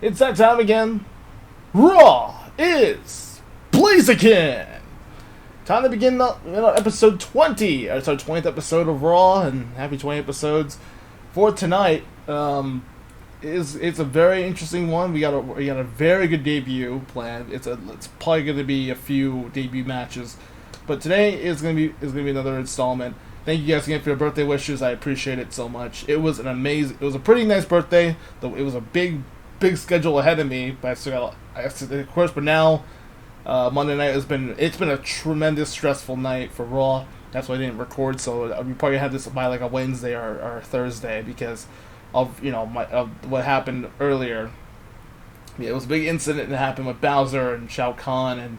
It's that time again. Raw is BLAZIKEN. Time to begin episode 20. It's our 20th episode of Raw, and happy 20 episodes for tonight. It's a very interesting one. We got a very good debut planned. It's probably going to be a few debut matches, but today is going to be another installment. Thank you guys again for your birthday wishes. I appreciate it so much. It was a pretty nice birthday. Though it was a big schedule ahead of me, but of course. But now, Monday night it's been a tremendous stressful night for Raw. That's why I didn't record. So we probably have this by like a Wednesday or Thursday because of what happened earlier. Yeah, it was a big incident that happened with Bowser and Shao Kahn, and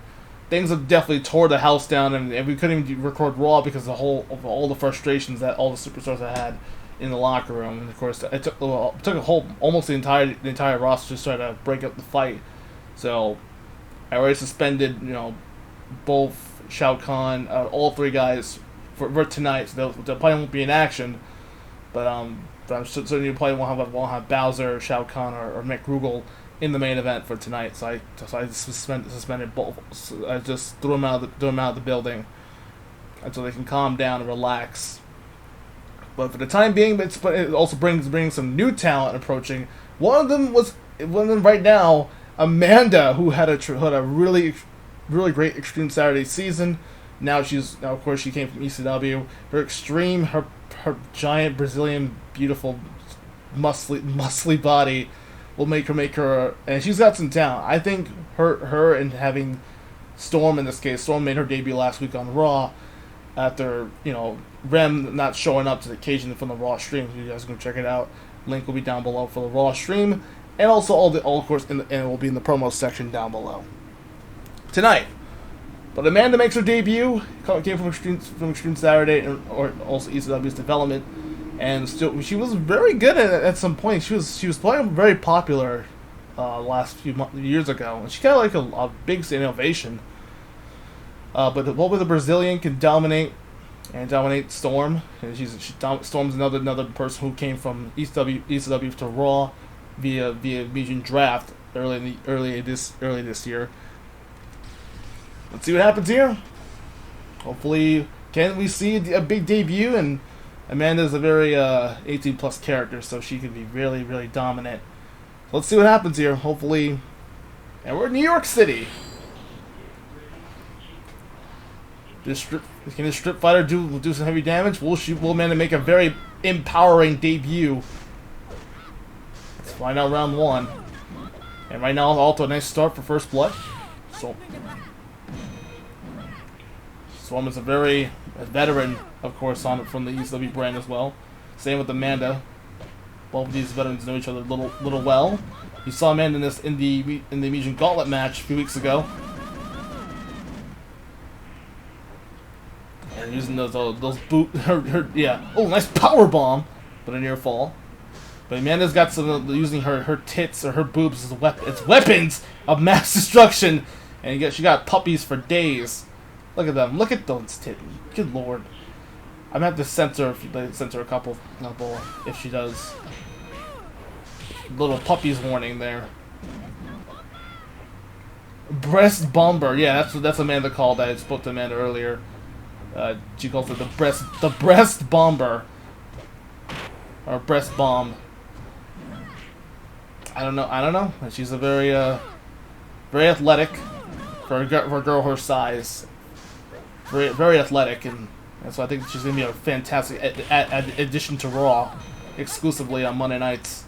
things have definitely tore the house down, and we couldn't even record Raw because of all the frustrations that all the superstars had in the locker room. And of course, it took almost the entire roster to try to break up the fight. So I already suspended both Shao Kahn, all three guys for tonight. So they probably won't be in action, but I'm certain you probably won't have Bowser, Shao Kahn, or Mech Rugal in the main event for tonight. So I suspended both. So I just threw them out of the building until they can calm down and relax. But for the time being, it also brings some new talent approaching. One of them right now, Amanda, who had a really great Extreme Saturday season. Now of course she came from ECW. Her giant Brazilian beautiful muscly body will make her, and she's got some talent. I think her and having Storm in this case. Storm made her debut last week on Raw after Rem not showing up to the occasion from the Raw stream. You guys can check it out. Link will be down below for the Raw stream, and also all of course and it will be in the promo section down below tonight. But Amanda makes her debut. Came from Extreme Saturday, or also ECW's development, and she was very good at some point. She was playing very popular last few years ago, and she got like a big innovation. But the Brazilian can dominate Storm, and Storm's another person who came from ECW to Raw via Mugen Draft early this year. Let's see what happens here. Hopefully, can we see a big debut? And Amanda's a very 18+ character, so she can be really, really dominant. So let's see what happens here. Hopefully, and we're in New York City. Can this Strip Fighter do some heavy damage? Will Amanda make a very empowering debut? Let's find out round one. And right now, also a nice start for First Blood. Storm is a veteran, of course, from the ECW brand as well. Same with Amanda. Both of these veterans know each other little well. You saw Amanda in the Mugen Gauntlet match a few weeks ago. And using those nice power bomb, but a near fall. But Amanda's got using her tits or her boobs as weapons of mass destruction, and she got puppies for days. Look at them. Look at those tits. Good lord. I'm gonna have to censor a couple if she does. Little puppies warning there. Breast bomber. Yeah, that's Amanda called. I spoke to Amanda earlier. She calls it the breast bomber, or breast bomb. I don't know. She's a very athletic for a girl her size. Very, very athletic, and so I think she's going to be a fantastic addition to Raw, exclusively on Monday nights.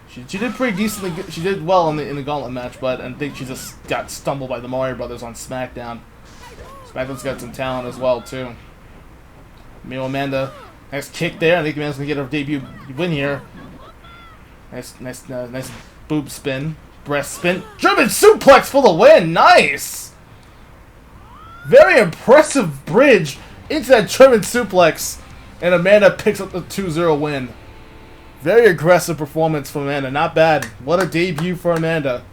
She did pretty decently. She did well in the Gauntlet match, but I think she just got stumbled by the Mario Brothers on SmackDown. SmackDown's got some talent as well too. Amanda, nice kick there. I think Amanda's going to get her debut win here. Nice boob spin. Breast spin. German suplex for the win. Nice! Very impressive bridge into that German suplex. And Amanda picks up the 2-0 win. Very aggressive performance from Amanda. Not bad. What a debut for Amanda.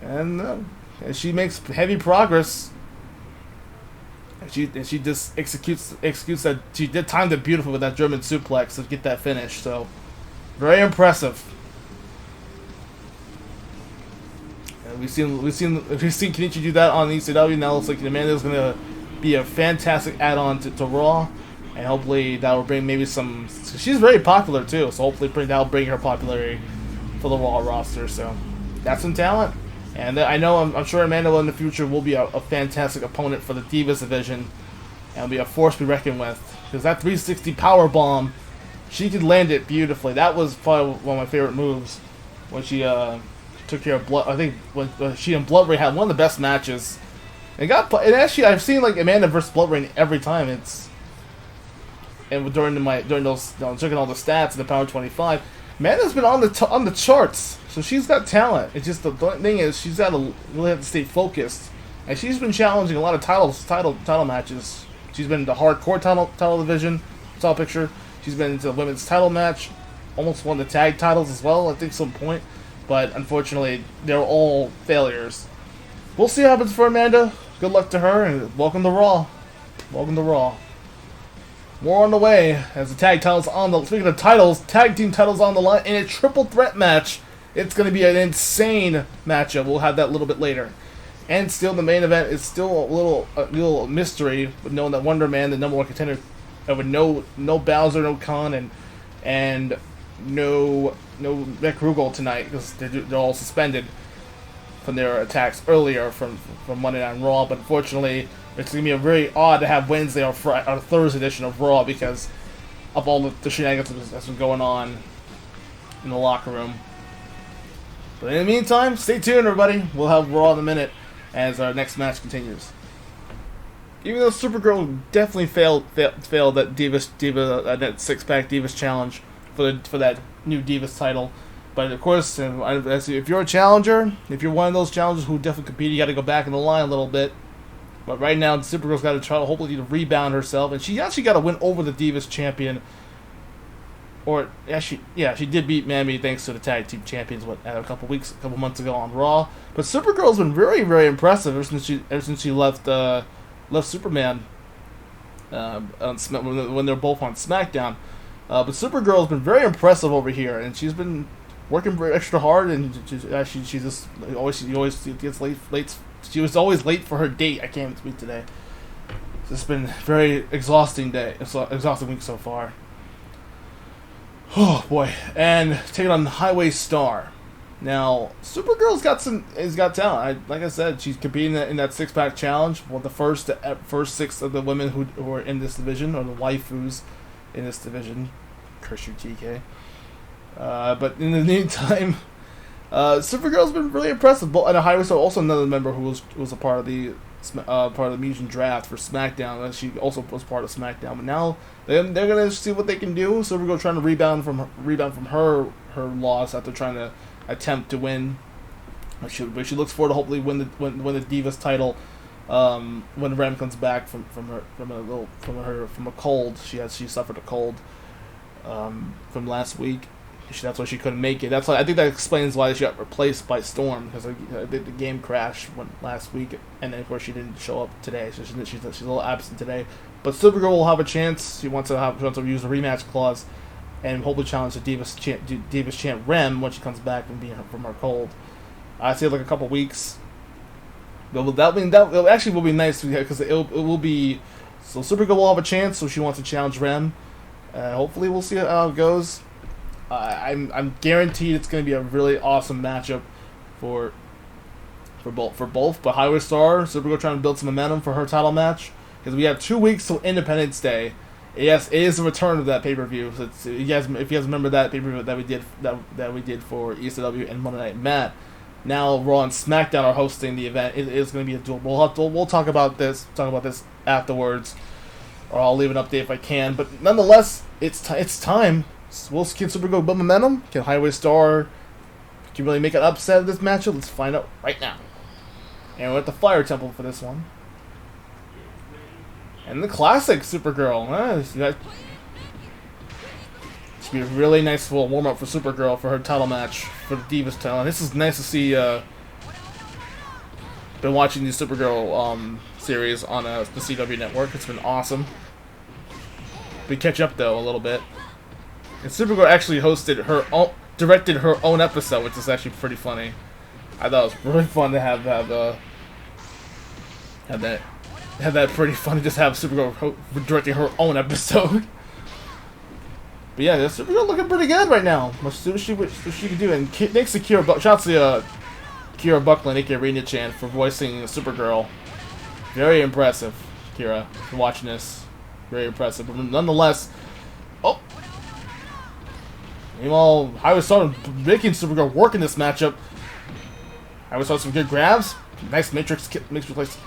And she makes heavy progress. she just executes that. She did timed it beautifully with that German suplex to get that finish. So very impressive. And we've seen Kenichi do that on ECW. Now it looks like Amanda's gonna be a fantastic add-on to Raw, and hopefully that will bring maybe some. She's very popular too, so hopefully that'll bring her popularity for the Raw roster. So that's some talent. And I'm sure Amanda in the future will be a fantastic opponent for the Divas division, and will be a force to be reckoned with. Because that 360 power bomb, she could land it beautifully. That was probably one of my favorite moves when she took care of Blood. I think when she and Blood Ray had one of the best matches. And actually I've seen like Amanda versus Blood Ray every time. During those checking all the stats in the Power 25. Amanda's been on the charts, so she's got talent. It's just the thing is she's got to really have to stay focused, and she's been challenging a lot of title matches. She's been in the hardcore title division, title picture. She's been into the women's title match, almost won the tag titles as well. I think some point, but unfortunately they're all failures. We'll see what happens for Amanda. Good luck to her, and welcome to Raw. Welcome to Raw. More on the way as the tag titles speaking of titles, tag team titles on the line in a triple threat match. It's going to be an insane matchup. We'll have that a little bit later. And still, the main event is still a little mystery, but knowing that Wonder Man, the number one contender, with no Bowser, no Khan, and no Mech Rugal tonight because they're all suspended from their attacks earlier from Monday Night Raw. But unfortunately, it's going to be very odd to have Wednesday or Thursday edition of Raw because of all the shenanigans that's been going on in the locker room. But in the meantime, stay tuned, everybody. We'll have Raw in a minute as our next match continues. Even though Supergirl definitely failed that that six-pack Divas challenge for that new Divas title. But of course, if you're a challenger, if you're one of those challengers who definitely compete, you got to go back in the line a little bit. But right now, Supergirl's got to try hopefully to rebound herself, and she actually got to win over the Divas champion. Or actually, yeah, she did beat Mammy thanks to the tag team champions a couple months ago on Raw. But Supergirl's been very, very impressive ever since she left Superman when they're both on SmackDown. But Supergirl's been very impressive over here, and she's been working very extra hard, and she always gets late. She was always late for her date. I can't even speak today. It's been a very exhausting week so far. Oh boy! And taking on Highway Star. Now, Supergirl's got talent. Like I said, she's competing in that six-pack challenge. Well, the first six of the women who are in this division, or the waifus in this division. Curse you, TK. But in the meantime, Supergirl's been really impressive. And a Highway Star, also another member who was a part of the Mugen draft for SmackDown. She also was part of SmackDown. But now they're gonna see what they can do. Supergirl trying to rebound from her loss after trying to attempt to win. But she looks forward to hopefully win the Divas title when Ram comes back from a cold. She suffered a cold from last week. That's why she couldn't make it. I think that explains why she got replaced by Storm, because the game crashed last week, and then of course she didn't show up today, so she's a little absent today. But Supergirl will have a chance. She wants to use the rematch clause, and hopefully challenge the Divas champ Rem when she comes back from her cold. I say like a couple weeks. That actually will be nice because it will be. So Supergirl will have a chance, so she wants to challenge Rem. Hopefully we'll see how it goes. I'm guaranteed it's going to be a really awesome matchup for both. But Highway Star, Supergirl trying to build some momentum for her title match, because we have 2 weeks till Independence Day. Yes, it is the return of that pay-per-view. So if you guys remember that pay-per-view that we did for ECW and Monday Night Matt, now Raw and SmackDown are hosting the event. It is going to be a duel. We'll talk about this afterwards, or I'll leave an update if I can. But nonetheless, it's time. Can Supergirl build momentum? Can Highway Star really make an upset of this matchup? Let's find out right now. And we're at the Fire Temple for this one. And the classic Supergirl. Should be a really nice little warm-up for Supergirl for her title match for the Divas title. And this is nice to see been watching the Supergirl series on the CW network. It's been awesome. We catch up though a little bit. And Supergirl actually directed her own episode, which is actually pretty funny. I thought it was really fun to have that pretty funny. Just have Supergirl directing her own episode. But yeah, Supergirl looking pretty good right now. Let's see what she can do. And thanks to Kira, shout out to Kira Buckland, aka Arena-chan, for voicing Supergirl. Very impressive, Kira, for watching this. Very impressive. But nonetheless, oh, meanwhile, I was starting making Supergirl work in this matchup. I was saw some good grabs. Nice matrix place.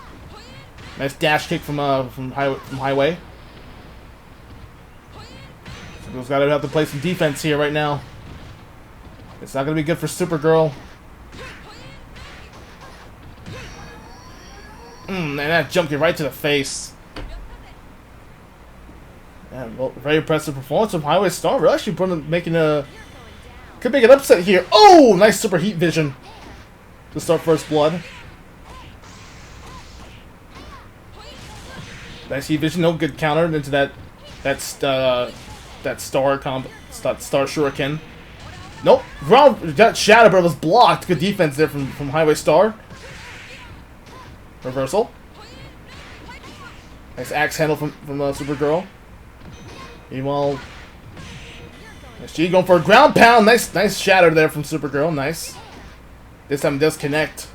Nice dash kick from Highway. Supergirl's got to have to play some defense here right now. It's not going to be good for Supergirl. And that jumped you right to the face. Yeah, well, very impressive performance from Highway Star. We're actually could make an upset here. Oh, nice super heat vision to start First Blood. Nice heat vision, no good counter into that star shuriken. Nope, got Shadow, but it was blocked. Good defense there from Highway Star. Reversal. Nice axe handle from Supergirl. Meanwhile, she going for a ground pound. Nice shatter there from Supergirl. Nice. This time it does connect,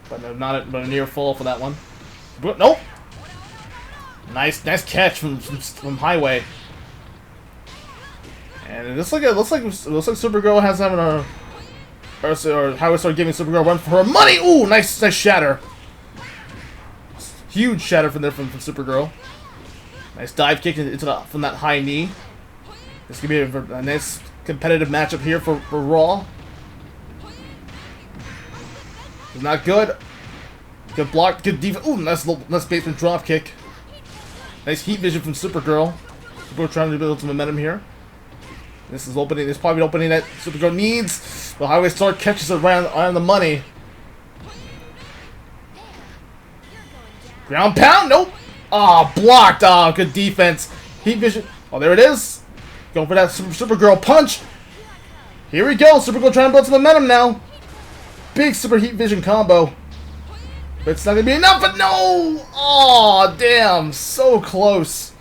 but not a near fall for that one. Nope. Nice catch from Highway. And it looks like Supergirl has having or Highway started giving Supergirl a run for her money. Ooh, nice shatter. Huge shatter from Supergirl. Nice dive kick from that high knee. This could be a nice competitive matchup here for Raw. It's not good. Good block, good defense. Ooh, nice basement drop kick. Nice heat vision from Supergirl. Supergirl trying to build some momentum here. This is opening. This is probably an opening that Supergirl needs. But Highway Star catches it right on the money. Ground pound? Nope. Ah, blocked. Ah, good defense. Heat vision. Oh, there it is. Going for that Supergirl punch. Here we go. Supergirl trying to build some momentum now. Big super heat vision combo. But it's not going to be enough, but no! Oh, damn. So close.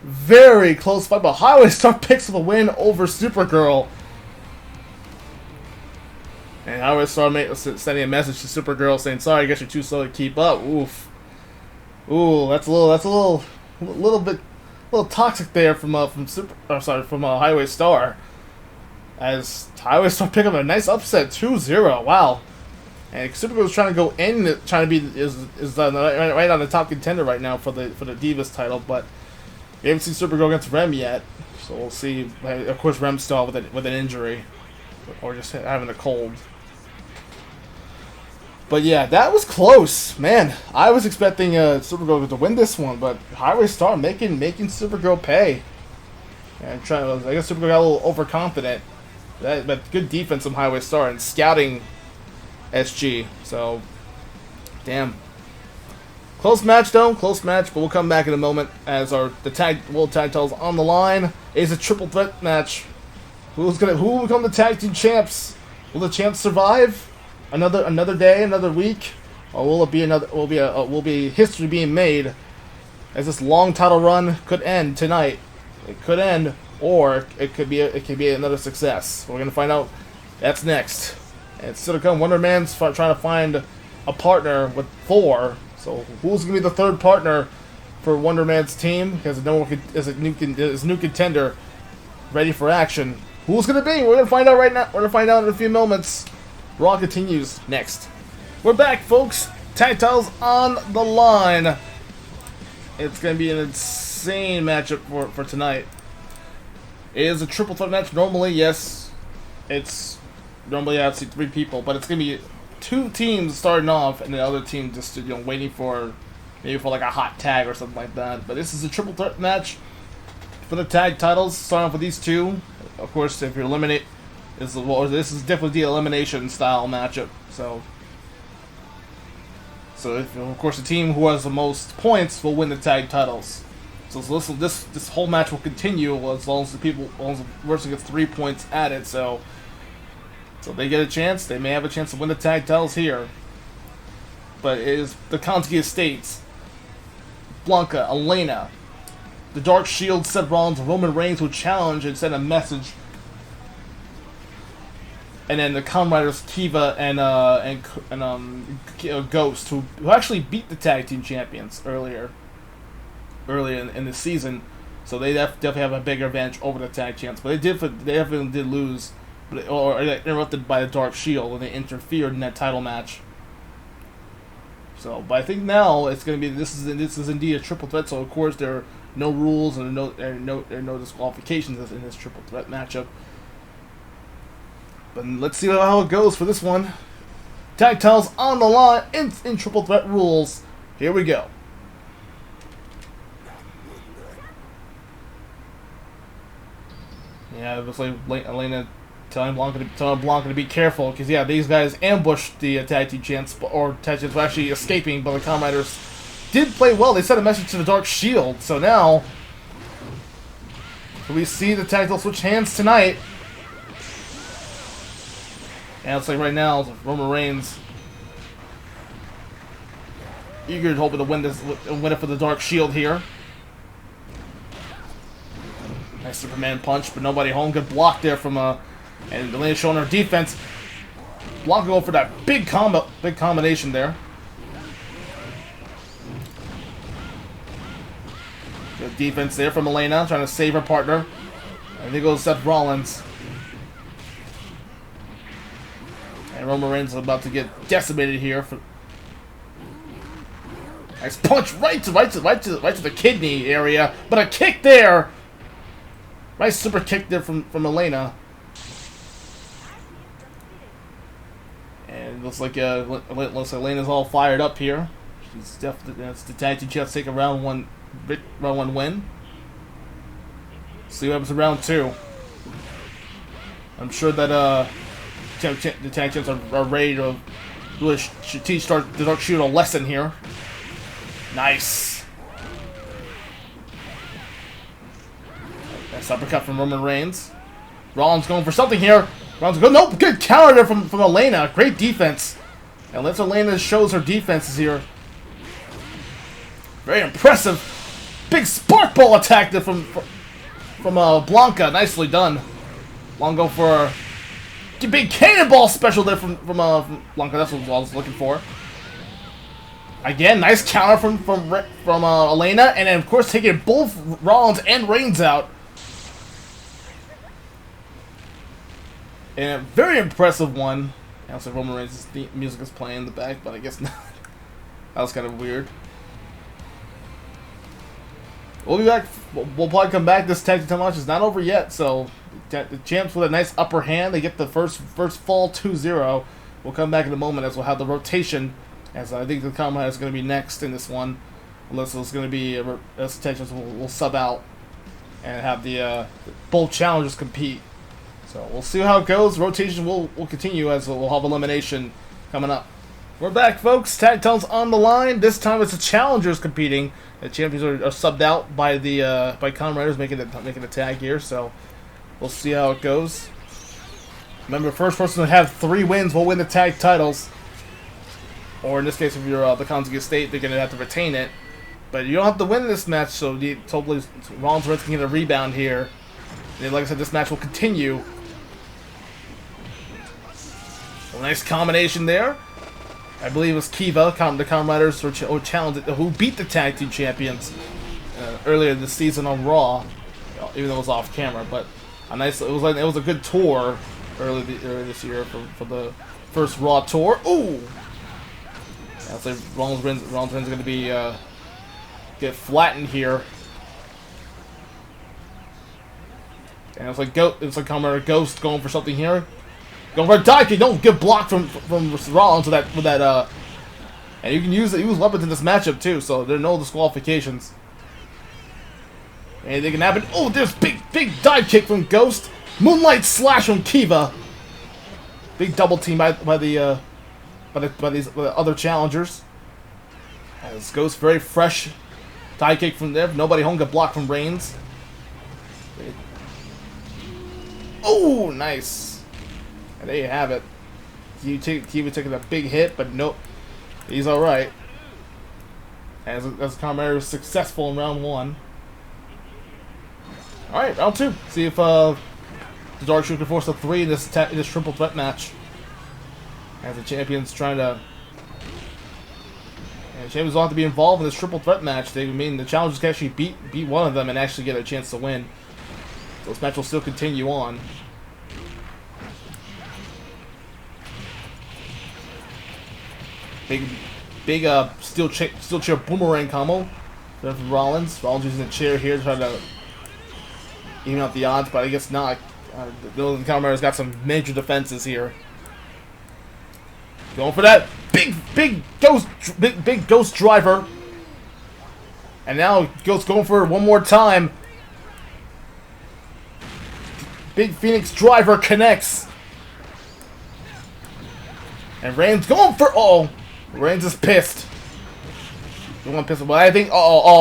Very close fight, but Highway Star picks up a win over Supergirl. And Highway Star sending a message to Supergirl saying, "Sorry, I guess you're too slow to keep up." Oof. Ooh, that's a little toxic there from Highway Star. As Highway Star pick up a nice upset, 2-0. Wow. And Supergirl's trying to go in, trying to be right on the top contender right now for the Divas title, but we haven't seen Supergirl against Rem yet, so we'll see. Of course, Rem's still with an injury, or just having a cold. But yeah, that was close, man. I was expecting Supergirl to win this one, but Highway Star making Supergirl pay. And I guess Supergirl got a little overconfident. But good defense from Highway Star and scouting SG. So, damn. Close match though, close match, but we'll come back in a moment as the world tag titles on the line. It's a triple threat match. Who will become the tag team champs? Will the champs survive another day, another week, or will it be will be history being made as this long title run could end tonight? It could end, or it could be another success. We're gonna find out. That's next. And still to come, Wonder Man's trying to find a partner with Thor. So who's gonna be the third partner for Wonder Man's team? Because no one is a new contender ready for action. Who's gonna be? We're gonna find out right now. We're gonna find out in a few moments. Raw continues next. We're back, folks. Tag titles on the line. It's gonna be an insane matchup for tonight. It is a triple threat match. Normally, yes, it's normally I'd see 3 people, but it's gonna be 2 teams starting off, and the other team just waiting for maybe for like a hot tag or something like that. But this is a triple threat match for the tag titles. Starting off with these 2. Of course, if you eliminate, this is definitely the elimination style matchup. So So, of course, the team who has the most points will win the tag titles. So this whole match will continue as long as the person gets 3 points added. So they get a chance. They may have a chance to win the tag titles here. But it is the Kanzuki Estates, Blanca, Elena, the Dark Shield, Seth Rollins, Roman Reigns will challenge and send a message. And then the Kamen Riders, Kiva and Ghost, who actually beat the tag team champions earlier in the season, so they definitely have a bigger advantage over the tag champs. But they definitely did lose, or interrupted by the Dark Shield when they interfered in that title match. So, but I think now it's going to be this is indeed a triple threat. So of course there are no rules and no disqualifications in this triple threat matchup. But let's see how it goes for this one. Tag titles on the line in triple threat rules. Here we go. Yeah, it looks like Elena telling Blanca to be careful, because yeah, these guys ambushed the tag team champs, or tag champs were actually escaping, but the Kamen Riders did play well. They sent a message to the Dark Shield, so now we see the tag titles switch hands tonight. And it's like right now, Roman Reigns eager to hoping to win it for the Dark Shield here. Nice Superman punch, but nobody home. Good block there from and Elena showing her defense. Blanca going for that big combination there. Good defense there from Elena, trying to save her partner. And there goes Seth Rollins. And Roman Reigns is about to get decimated here. Nice punch right to the kidney area, but a kick there. Nice super kick there from Elena. And it looks like Elena's all fired up here. She's definitely the tag team champs take a round one win. See what happens in round 2. I'm sure that the tag champs are ready to really teach the Dark Shield a lesson here. Nice. Nice uppercut from Roman Reigns. Rollins going for something here. Rollins goes, nope, good counter there from Elena. Great defense. And let's Elena shows her defenses here. Very impressive. Big spark ball attack there from Blanca. Nicely done. Longo for a big cannonball special there from Blanca. That's what I was looking for. Again, nice counter from Elena, and then of course taking both Rollins and Reigns out. And a very impressive one. And also Roman Reigns' music is playing in the back, but I guess not. That was kind of weird. We'll be back. We'll probably come back. This tag team match is not over yet, so the champs with a nice upper hand. They get the first fall 2-0. We'll come back in a moment as we'll have the rotation. As I think the Kamen is going to be next in this one, unless it's going to be as tag teams will sub out and have the both challengers compete. So we'll see how it goes. Rotation will continue as we'll have elimination coming up. We're back, folks. Tag titles on the line. This time it's the challengers competing. The champions are subbed out by the Kamen Riders making a tag here. So we'll see how it goes. Remember, first person to have 3 wins will win the tag titles. Or in this case, if you're the Kanzuki Estate, they're gonna have to retain it. But you don't have to win this match, so hopefully Rollins can get a rebound here. And like I said, this match will continue. A nice combination there. I believe it was Kiva, the Kamen Riders, who beat the tag team champions earlier this season on Raw, even though it was off camera. But a nice, it was a good tour earlier this year for the first Raw tour. Ooh, I'll say Rollins is going to be get flattened here. And it's like Kamen Rider Ghost going for something here. Going for a dive kick. Don't get blocked from Rollins with that. And you can use weapons in this matchup too, so there are no disqualifications. Anything can happen. Oh, there's big dive kick from Ghost. Moonlight slash from Kiva. Big double team by the other challengers. As Ghost very fresh tie kick from there. Nobody home got blocked from Reigns. Oh, nice. And there you have it. Kiva taking a big hit, but nope. He's alright. As Kamen was successful in round 1. Alright, round 2. See if the Dark Shoe can force a 3 in this triple threat match. As the champions trying to... And the champions will have to be involved in this triple threat match. They mean the challengers can actually beat one of them and actually get a chance to win. So this match will still continue on. Big steel chair boomerang combo from Rollins. Rollins using the chair here to try to even out the odds, but I guess not. The Kamen got some major defenses here. Going for that big ghost driver, and now Ghost going for it one more time. Big Phoenix driver connects, and Reigns going for Reigns is pissed. But I think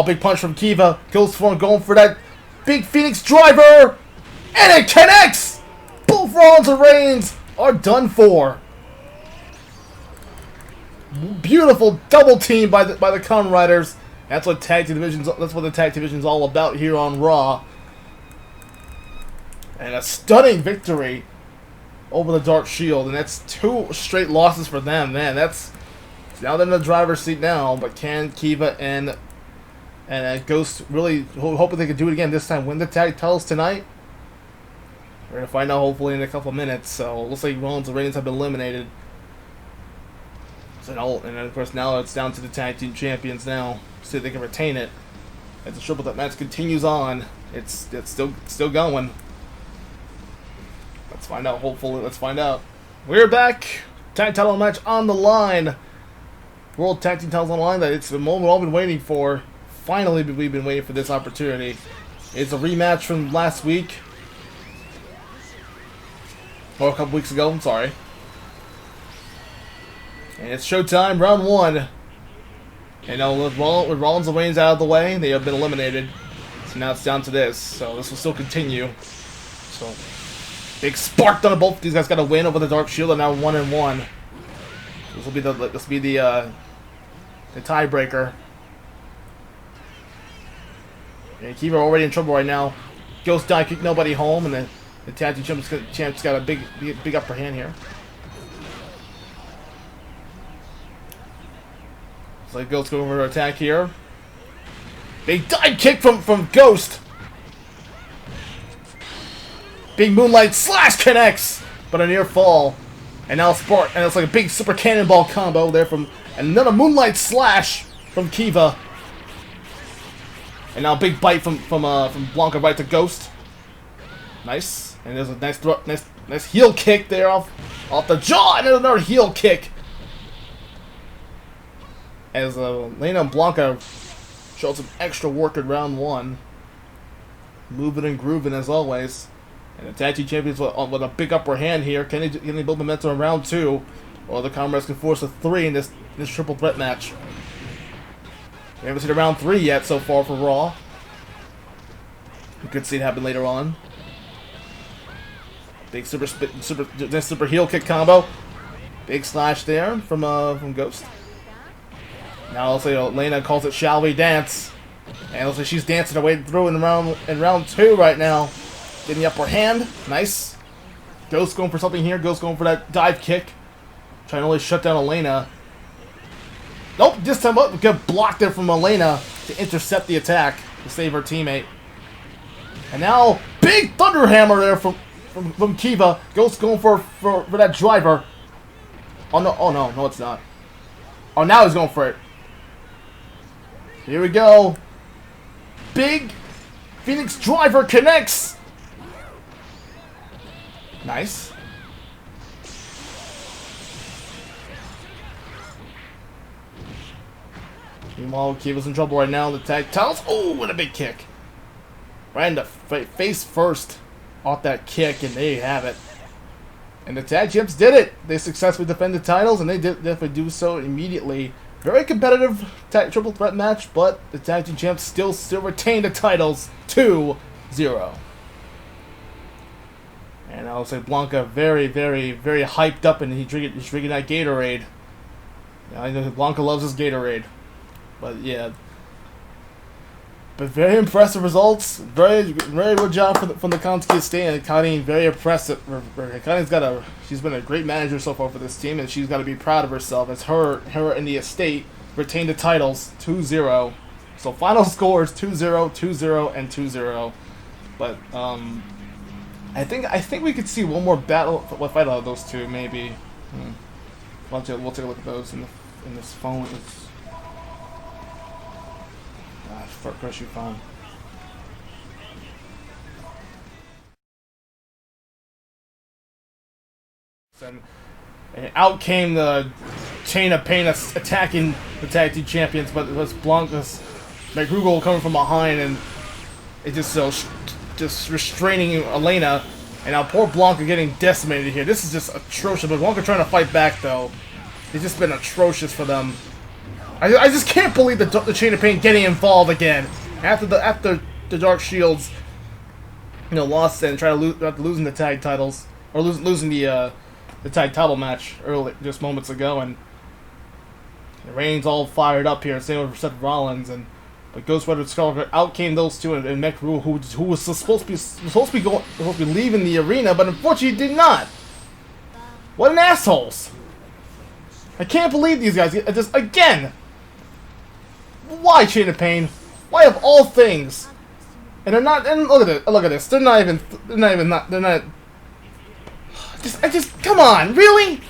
big punch from Kiva. Ghost form going for that big Phoenix driver, and it connects. Both Rollins and Reigns are done for. Beautiful double team by the Kamen Riders. That's what the tag division's all about here on Raw. And a stunning victory over the Dark Shield, and that's 2 straight losses for them. Man, that's now they're in the driver's seat now. But can Kiva and Ghost really hoping they can do it again this time? Win the tag titles tonight. We're gonna find out hopefully in a couple minutes. So it looks like Rollins and Reigns have been eliminated. And of course now it's down to the tag team champions now. See if they can retain it. As the triple threat match continues on, it's still going. Let's find out. Hopefully, let's find out. We're back. Tag title match on the line. World Tag Team titles on the line. That it's the moment we've all been waiting for. Finally, we've been waiting for this opportunity. It's a rematch from last week, or a couple weeks ago. I'm sorry. And it's showtime, round 1. And now with Rollins and Reigns out of the way, they have been eliminated. So now it's down to this. So this will still continue. So big spark on both. These guys got to win over the Dark Shield, and now 1-1. This will be the tiebreaker. And Kiva already in trouble right now. Ghost die kick nobody home, and the tag team champs got a big upper hand here. So Ghost going over to attack here. Big dive kick from Ghost. Big Moonlight Slash connects, but a near fall. And now Spark, and it's like a big Super Cannonball combo there from another Moonlight Slash from Kiva. And now a big bite from Blanca right to Ghost. Nice. And there's a nice heel kick there off the jaw, and then another heel kick. As Lena and Blanca showed some extra work in round 1. Moving and grooving as always. And the tag team champions with a big upper hand here. Can they build momentum in round 2? Or the Kamen can force a 3 in this triple threat match. We haven't seen a round 3 yet so far for Raw. We could see it happen later on. Big super heel kick combo. Big slash there from Ghost. Now let's say Lena calls it "Shall We Dance," and looks like she's dancing her way through in round 2 right now. Getting the upper hand, nice. Ghost going for something here. Ghost going for that dive kick, trying to really shut down Elena. Nope, this time up, get blocked there from Elena to intercept the attack to save her teammate. And now big thunder hammer there from Kiva. Ghost going for that driver. Oh no, it's not. Oh, now he's going for it. Here we go. Big Phoenix driver connects. Nice. Meanwhile, Kiva's in trouble right now. The tag titles. Oh, and a big kick. Right in the face first off that kick, and there you have it. And the tag champs did it. They successfully defended titles, and they did definitely do so immediately very competitive triple threat match, but the tag team champs still retain the titles 2-0. And I'll say Blanca very hyped up, and he's drinking that Gatorade. Yeah, I know Blanca loves his Gatorade, but yeah. But very impressive results. Very good job from the Kanzuki estate, and Karin very impressive. She's been a great manager so far for this team, and she's got to be proud of herself as her and the estate retain the titles 2-0. So final scores 2-0, 2-0, and 2-0. But I think we could see one more fight out of those two maybe. We'll take a look at those in this phone. Crush your phone. And out came the Chain of Pain attacking the tag team champions, but it was Blanca's Mech Rugal coming from behind, and it just restraining Elena. And now poor Blanca getting decimated here. This is just atrocious. But Blanca trying to fight back though. It's just been atrocious for them. I just can't believe the Chain of Pain getting involved again after the Dark Shields, lost and after losing the tag titles or losing the tag title match just moments ago, and Reigns all fired up here, same with Seth Rollins, but Ghost Rider and Scharlacrot out came those two, and Mech Rugal, who was supposed to be leaving the arena, but unfortunately did not. What an assholes! I can't believe these guys just again. Why Chain of Pain? Why of all things? And they're not. And look at this. They're not. Just come on, really?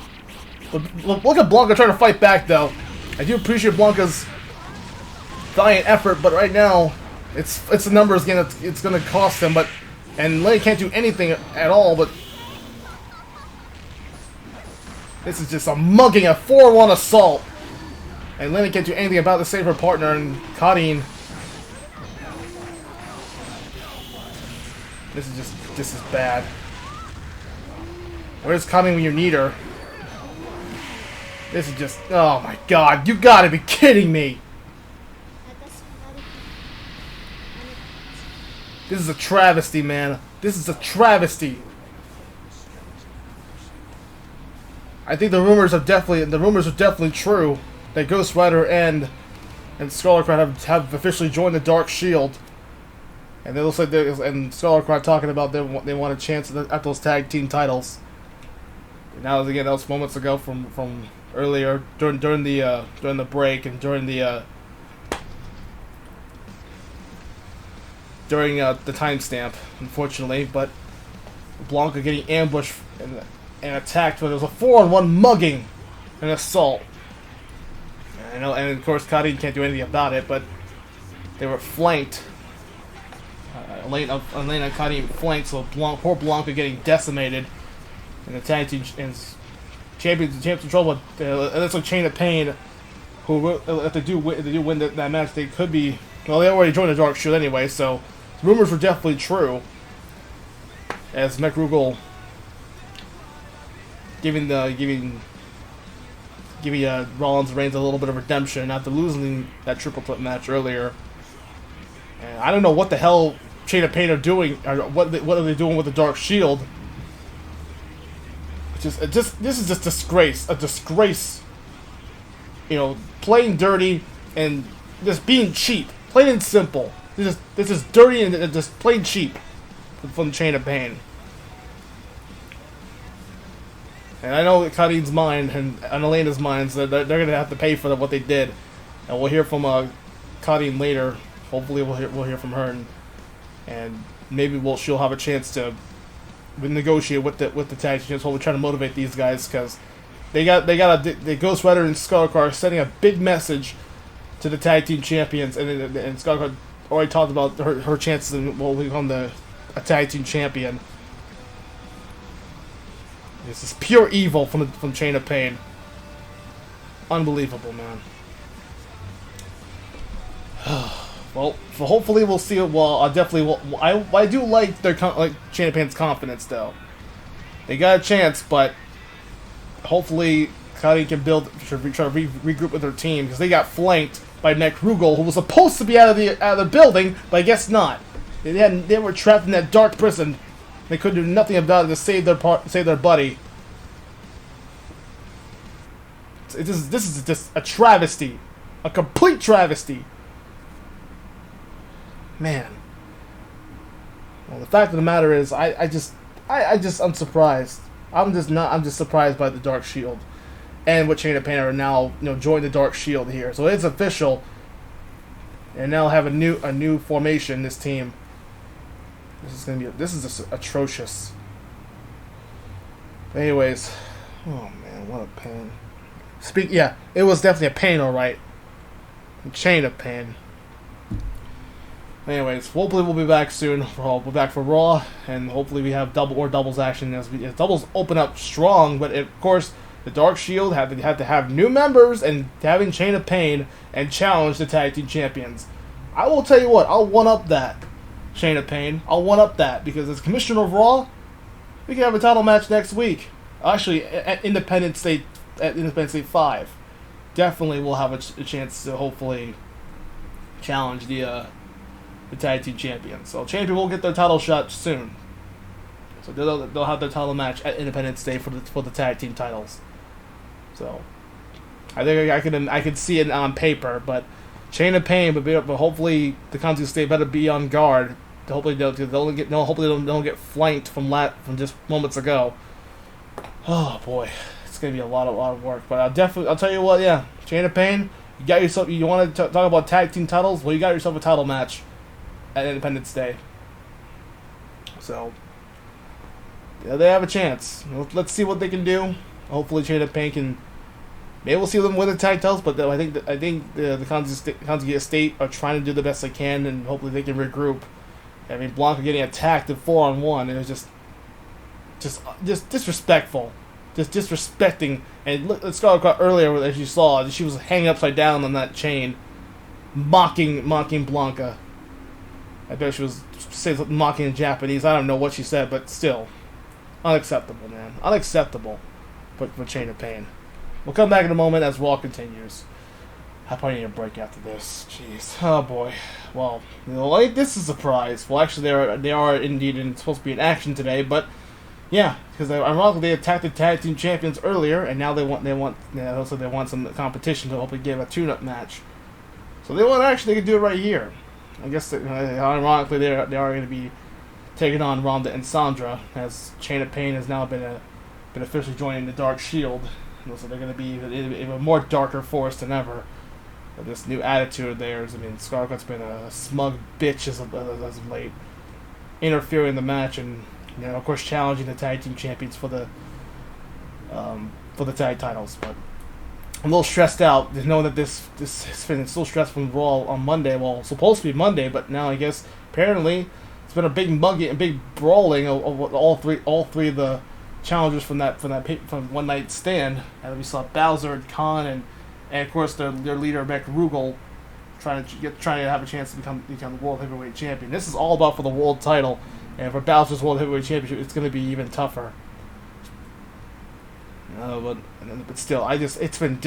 Look at Blanca trying to fight back, though. I do appreciate Blanca's valiant effort, but right now, it's the numbers game it's gonna cost them. And Lane can't do anything at all. But this is just a mugging, a 4-1 assault. And Lena can't do anything about it to save her partner, and Karin. This is bad. Where's Karin when you need her? This is just, oh my god, you gotta be kidding me! This is a travesty, man. This is a travesty. I think the rumors are definitely true. That Ghost Rider and Scharlacrot have officially joined the Dark Shield, and it looks like and Scharlacrot talking about they want a chance at those tag team titles. Now again, that was moments ago from earlier during the break and during the timestamp, unfortunately. But Blanca getting ambushed and attacked when there was a 4-on-1 mugging and assault. I know, and of course, Karin can't do anything about it, but they were flanked. Elena and Karin flanked, so poor Blanca getting decimated. And the tag team and champions in trouble. And that's a Chain of Pain, who if they do win that match, they could be. Well, they already joined the Dark Shield anyway, so the rumors were definitely true. As Mech Rugal giving Rollins and Reigns a little bit of redemption after losing that triple threat match earlier. And I don't know what the hell Chain of Pain are doing, or what are they doing with the Dark Shield. This is just disgrace, a disgrace. Playing dirty and just being cheap, plain and simple. This is dirty and just plain cheap from Chain of Pain. And I know Karin's mind and Elena's mind, so they're going to have to pay for what they did. And we'll hear from Karin later. Hopefully we'll hear from her, and maybe she'll have a chance to negotiate with the tag teams. While we're trying to motivate these guys, because the Ghost Rider and Scharlacrot are sending a big message to the tag team champions, and Scharlacrot already talked about her chances and will become a tag team champion. This is pure evil from Chain of Pain. Unbelievable, man. Well, hopefully we'll see it. Well, I definitely will. I do like their Chain of Pain's confidence, though. They got a chance, but hopefully Kamen can try to regroup with their team because they got flanked by Mech Rugal, who was supposed to be out of the building, but I guess not. They were trapped in that dark prison. They couldn't do nothing about it to save their buddy. This is just a travesty, a complete travesty. Man. Well, the fact of the matter is, I'm surprised. I'm just surprised by the Dark Shield, and what Chain of Pain are now, join the Dark Shield here. So it's official, and now have a new formation. This team. This is just atrocious. But anyways, oh man, what a pain. Yeah, it was definitely a pain, all right. A chain of pain. Anyways, hopefully we'll be back soon. We'll be back for Raw, and hopefully we have doubles action as doubles open up strong. But of course, the Dark Shield had to have new members and having Chain of Pain and challenge the tag team champions. I will tell you what, I'll one up that Chain of Pain. I'll one up that because as Commissioner of Raw, we can have a title match next week. Actually, at Independence Day 5, definitely we'll have a chance to hopefully challenge the tag team champions. So champion will get their title shot soon. So they'll have their title match at Independence Day for the tag team titles. So I think I can see it on paper, but Chain of Pain, but hopefully the Kanzuki State better be on guard. Hopefully they don't get flanked from just moments ago. Oh boy, it's gonna be a lot of work. But I'll tell you what, yeah, Chain of Pain. You got yourself. You want to talk about tag team titles? Well, you got yourself a title match at Independence Day. So yeah, they have a chance. Let's see what they can do. Hopefully, Chain of Pain can. Maybe we'll see them win the tag titles, but I think the Kanzuki Estate are trying to do the best they can, and hopefully they can regroup. I mean, Blanca getting attacked at 4-on-1, and it was just disrespectful, just disrespecting. And look, Scharlacrot earlier, as you saw, she was hanging upside down on that chain, mocking Blanca. I bet she was saying something mocking in Japanese. I don't know what she said, but still, unacceptable, man, unacceptable. For Chain of Pain. We'll come back in a moment as Raw continues. I probably need a break after this. Jeez. Oh boy. Well, this is a surprise. Well, actually, they are indeed supposed to be in action today, but yeah, because ironically they attacked the tag team champions earlier, and now they want some competition to hopefully give a tune-up match. So they want action. They can do it right here. I guess ironically they are going to be taking on Ramda and Sandra, as Chain of Pain has now been officially joining the Dark Shield. So they're going to be even more darker force than ever. This new attitude of theirs. I mean, Scharlacrot's been a smug bitch as of late, interfering in the match, and of course challenging the tag team champions for the tag titles. But I'm a little stressed out, knowing that this has been so stressful from Raw on Monday. Well, it's supposed to be Monday, but now I guess apparently it's been a big mugging and big brawling of all three of the challengers from One Night Stand. And we saw Bowser and Khan and of course their leader Mech Rugal trying to have a chance to become the World Heavyweight Champion. This is all about for the world title, and for Bowser's World Heavyweight Championship, it's going to be even tougher. But still, it's been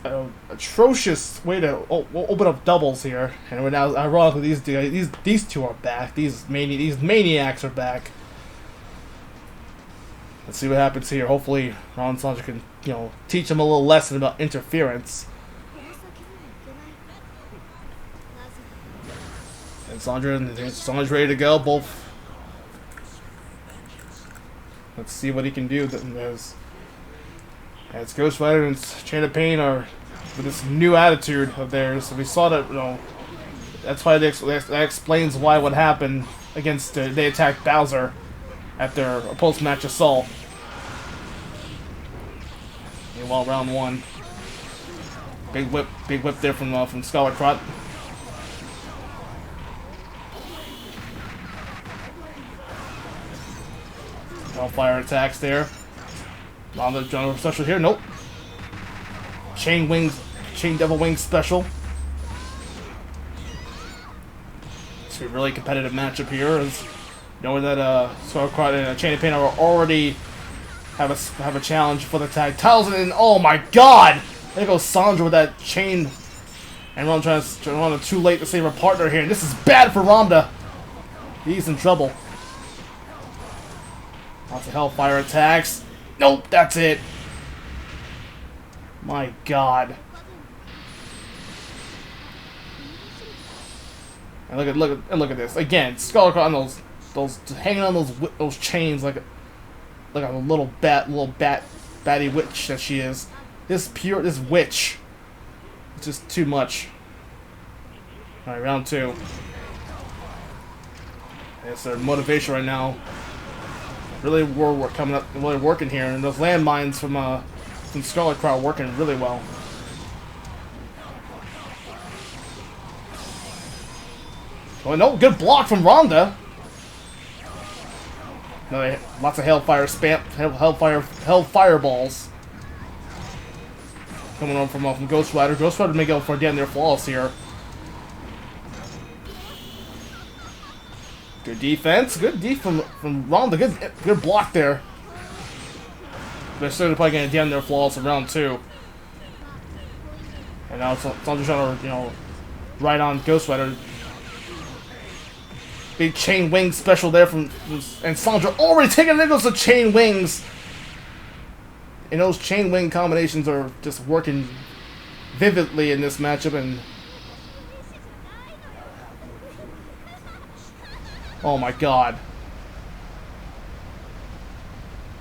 an atrocious way to open up doubles here, and we're now ironically these two are back. These maniacs are back. Let's see what happens here. Hopefully, Ron Sandra can, teach them a little lesson about interference. And Sandra's ready to go. Both. Let's see what he can do. As Ghost Rider and Chain of Pain are with this new attitude of theirs. So we saw that. That's why that explains why what happened against they attacked Bowser at their post-match assault. Well, round one. Big whip there from Scharlacrot. Hellfire attacks there. Ramda general special here. Nope. Chain Devil Wings special. It's a really competitive matchup here, as knowing that Scharlacrot and Chain of Pain are already have a challenge for the tag titles, and oh my God, there goes Sandra with that chain, and Ramda trying to run it too late to save her partner here, and this is bad for Ramda. He's in trouble. Lots of Hellfire attacks. Nope, that's it. My God. And look at this again. Scharlacrot on those hanging on those chains like a little batty witch that she is. This witch. It's just too much. All right, round 2. It's their motivation right now. Really, we're coming up, really working here, and those landmines from Scharlacrot are working really well. Oh no, good block from Ramda. No, lots of Hellfire Hellfire balls coming on from Ghost Rider. Ghost Rider may go for damn near flawless here. Good defense, good from Ramda. Good block there. They're certainly probably going to damn near flawless in round 2. And now Sandra's trying to ride on Ghost Rider. Big chain wing special there and Sandra already taking nickels to chain wings. And those chain wing combinations are just working vividly in this matchup, and oh my God.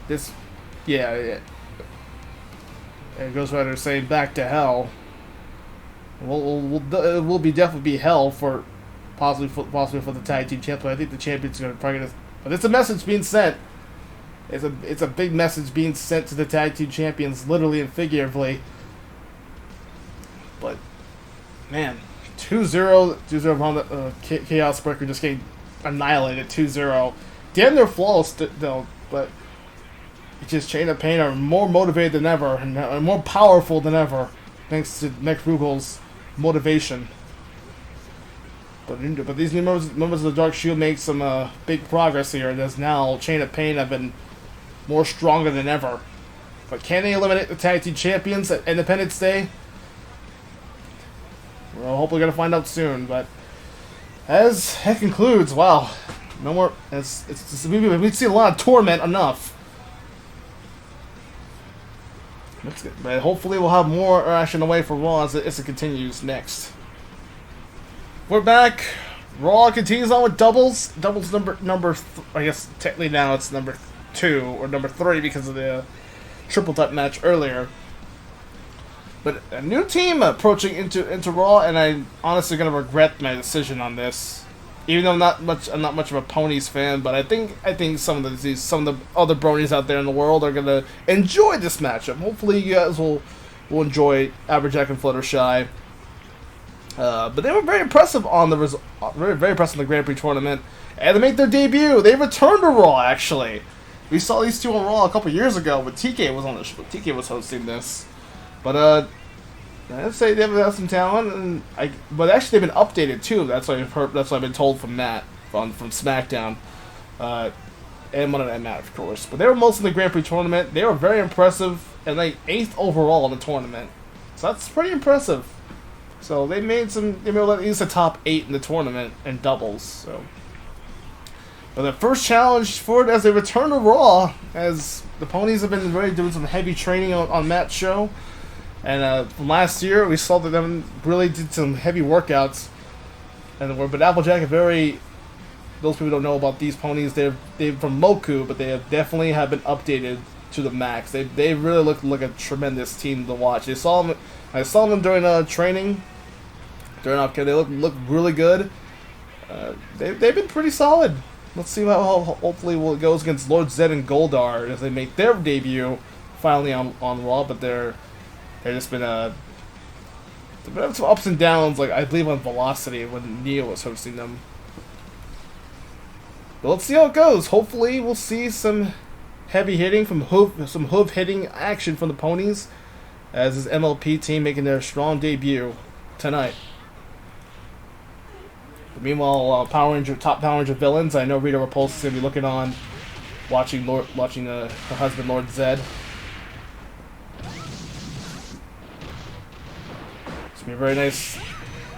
This, yeah. And Ghost Rider saying back to hell. It will definitely be hell for possibly for the tag team champ, but I think the champion's going to probably get. But it's a message being sent. It's a big message being sent to the tag team champions, literally and figuratively. But man, 2-0 on the Chaos Breaker just getting annihilated 2-0. Damn, they're flawless though, but it's just Chain of Pain are more motivated than ever and more powerful than ever, thanks to Mech Rugal's motivation. But these new members of the Dark Shield make some big progress here, and as now Chain of Pain have been more stronger than ever. But can they eliminate the tag team champions at Independence Day? We're hopefully going to find out soon. But as that concludes, wow, no more. We've seen a lot of torment enough. But hopefully we'll have more action away for Raw as it continues next. We're back. Raw continues on with doubles. Doubles I guess technically now it's number 2 or number 3 because of the triple threat match earlier. But a new team approaching into Raw, and I'm honestly gonna regret my decision on this. Even though I'm not much of a Ponies fan, but I think some of the other bronies out there in the world are gonna enjoy this matchup. Hopefully you guys will enjoy Applejack and Fluttershy. But they were very impressive on very impressive in the Grand Prix tournament, and they made their debut. They returned to Raw. Actually, we saw these two on Raw a couple years ago, but TK was on the show. TK was hosting this. But I'd say they have some talent, but actually they've been updated too. That's what I've heard. That's what I've been told from Matt from SmackDown, and Monday Night Matt, of course. But they were most in the Grand Prix tournament. They were very impressive, and like 8th overall in the tournament. So that's pretty impressive. So they made at least a top 8 in the tournament in doubles. So, but the first challenge for it as they return to Raw, as the Ponies have been really doing some heavy training on Matt's show, and from last year we saw that them really did some heavy workouts. But Applejack those people don't know about these Ponies. They're from Moku, but they definitely have been updated to the max. They really look like a tremendous team to watch. I saw them during training. They look really good. They've been pretty solid. Let's see how hopefully it goes against Lord Zedd and Goldar as they make their debut finally on Raw. But they've just been some ups and downs, like I believe on Velocity when Neo was hosting them. But let's see how it goes. Hopefully we'll see some heavy hitting some hoof hitting action from the Ponies, as this MLP team making their strong debut tonight. But meanwhile, top Power Ranger villains, I know Rita Repulsa is going to be looking on watching her husband Lord Zedd. It's gonna be a very nice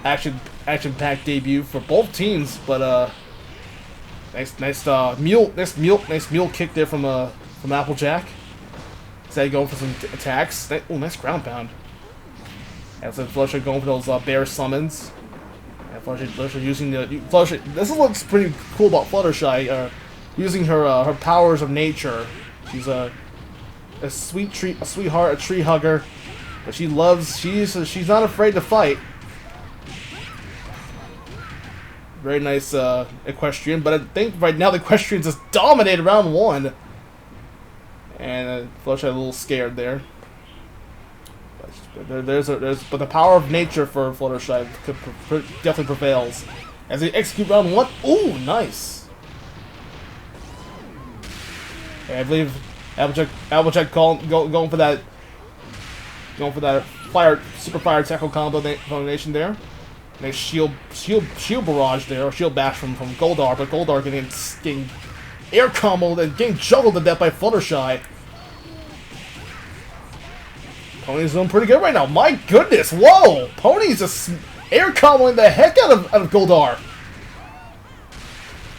action-packed debut for both teams, but nice mule kick there from Applejack. Zedd going for some attacks. Oh, nice ground pound. And so Fluttershy going for those bear summons. And Fluttershy using Fluttershy. This is what's pretty cool about Fluttershy. Using her powers of nature. She's a sweetheart, a tree hugger, but she's not afraid to fight. Very nice equestrian, but I think right now the equestrian just dominated round 1. And Fluttershy a little scared there. But but the power of nature for Fluttershy definitely prevails as they execute round 1. Ooh, nice. And I believe Applejack going for that super fire tackle combination there. Nice shield barrage there, or shield bash from Goldar, but Goldar getting air comboed and getting juggled to death by Fluttershy. Pony's doing pretty good right now. My goodness, whoa! Pony's just air comboing the heck out of Goldar.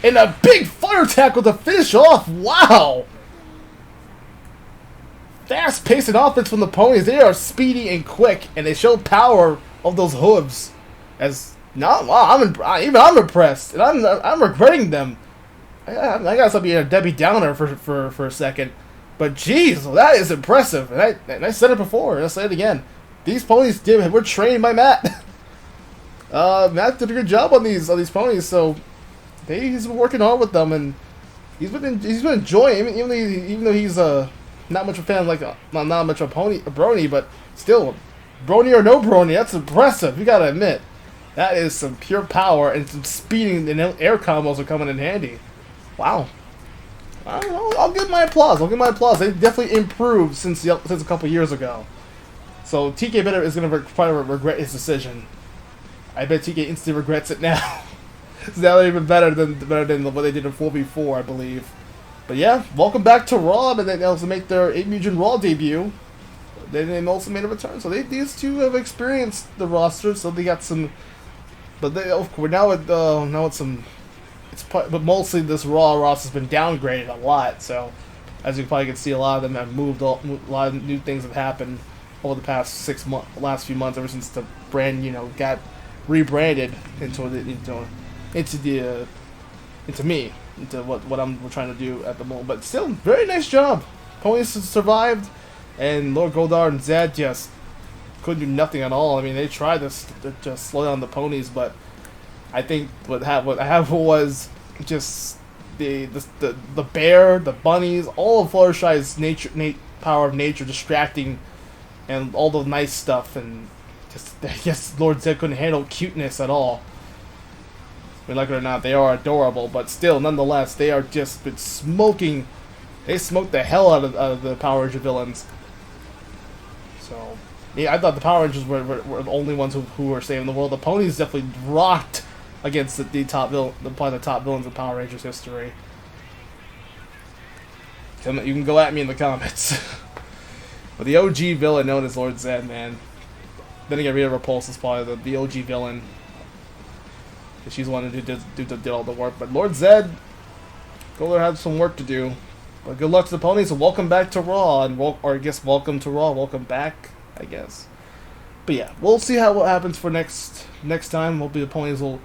And a big fire tackle to finish off. Wow! Fast-paced offense from the ponies. They are speedy and quick, and they show power of those hooves. Wow, I'm impressed, and I'm regretting them. I gotta stop being a Debbie Downer for a second, but geez, well, that is impressive. And I said it before, and I'll say it again. These ponies were trained by Matt. Matt did a good job on these ponies, so he's been working hard with them, and he's been enjoying, even though he's not much of a fan, like not much of a brony, but still, brony or no brony, that's impressive. You gotta admit. That is some pure power, and some speeding and air combos are coming in handy. Wow. I'll give my applause. They definitely improved since a couple years ago. So TK is going to probably regret his decision. I bet TK instantly regrets it now. So now they're even better than what they did in 4v4, I believe. But yeah, welcome back to Raw, and they also make their AB Mugen RAW debut. They also made a return. So these two have experienced the roster, so they got some. But but mostly this Raw roster has been downgraded a lot. So as you probably can see, a lot of them have moved. A lot of new things have happened over the past last few months, ever since the brand got rebranded into what I'm trying to do at the moment. But still, very nice job. Ponies survived, and Lord Goldar and Zedd just couldn't do nothing at all. I mean, they tried to just slow down the ponies, but I think what happened was just the bear, the bunnies, all of Fluttershy's power of nature distracting, and all the nice stuff, and just I guess Lord Zedd couldn't handle cuteness at all. I mean, like it or not, they are adorable, but still, nonetheless, they are just been smoking. They smoked the hell out of the Power Ranger villains. So. Yeah, I thought the Power Rangers were the only ones who were saving the world. The ponies definitely rocked against probably the top villains of Power Rangers history. You can go at me in the comments. But the OG villain known as Lord Zedd, man. Then again, Rita Repulse is probably the OG villain. She's the one who did all the work. But Lord Zedd, Goldar had some work to do. But good luck to the ponies, and welcome back to Raw, or I guess welcome to Raw, welcome back. I guess, but yeah, we'll see what happens for next time. I believe the ponies will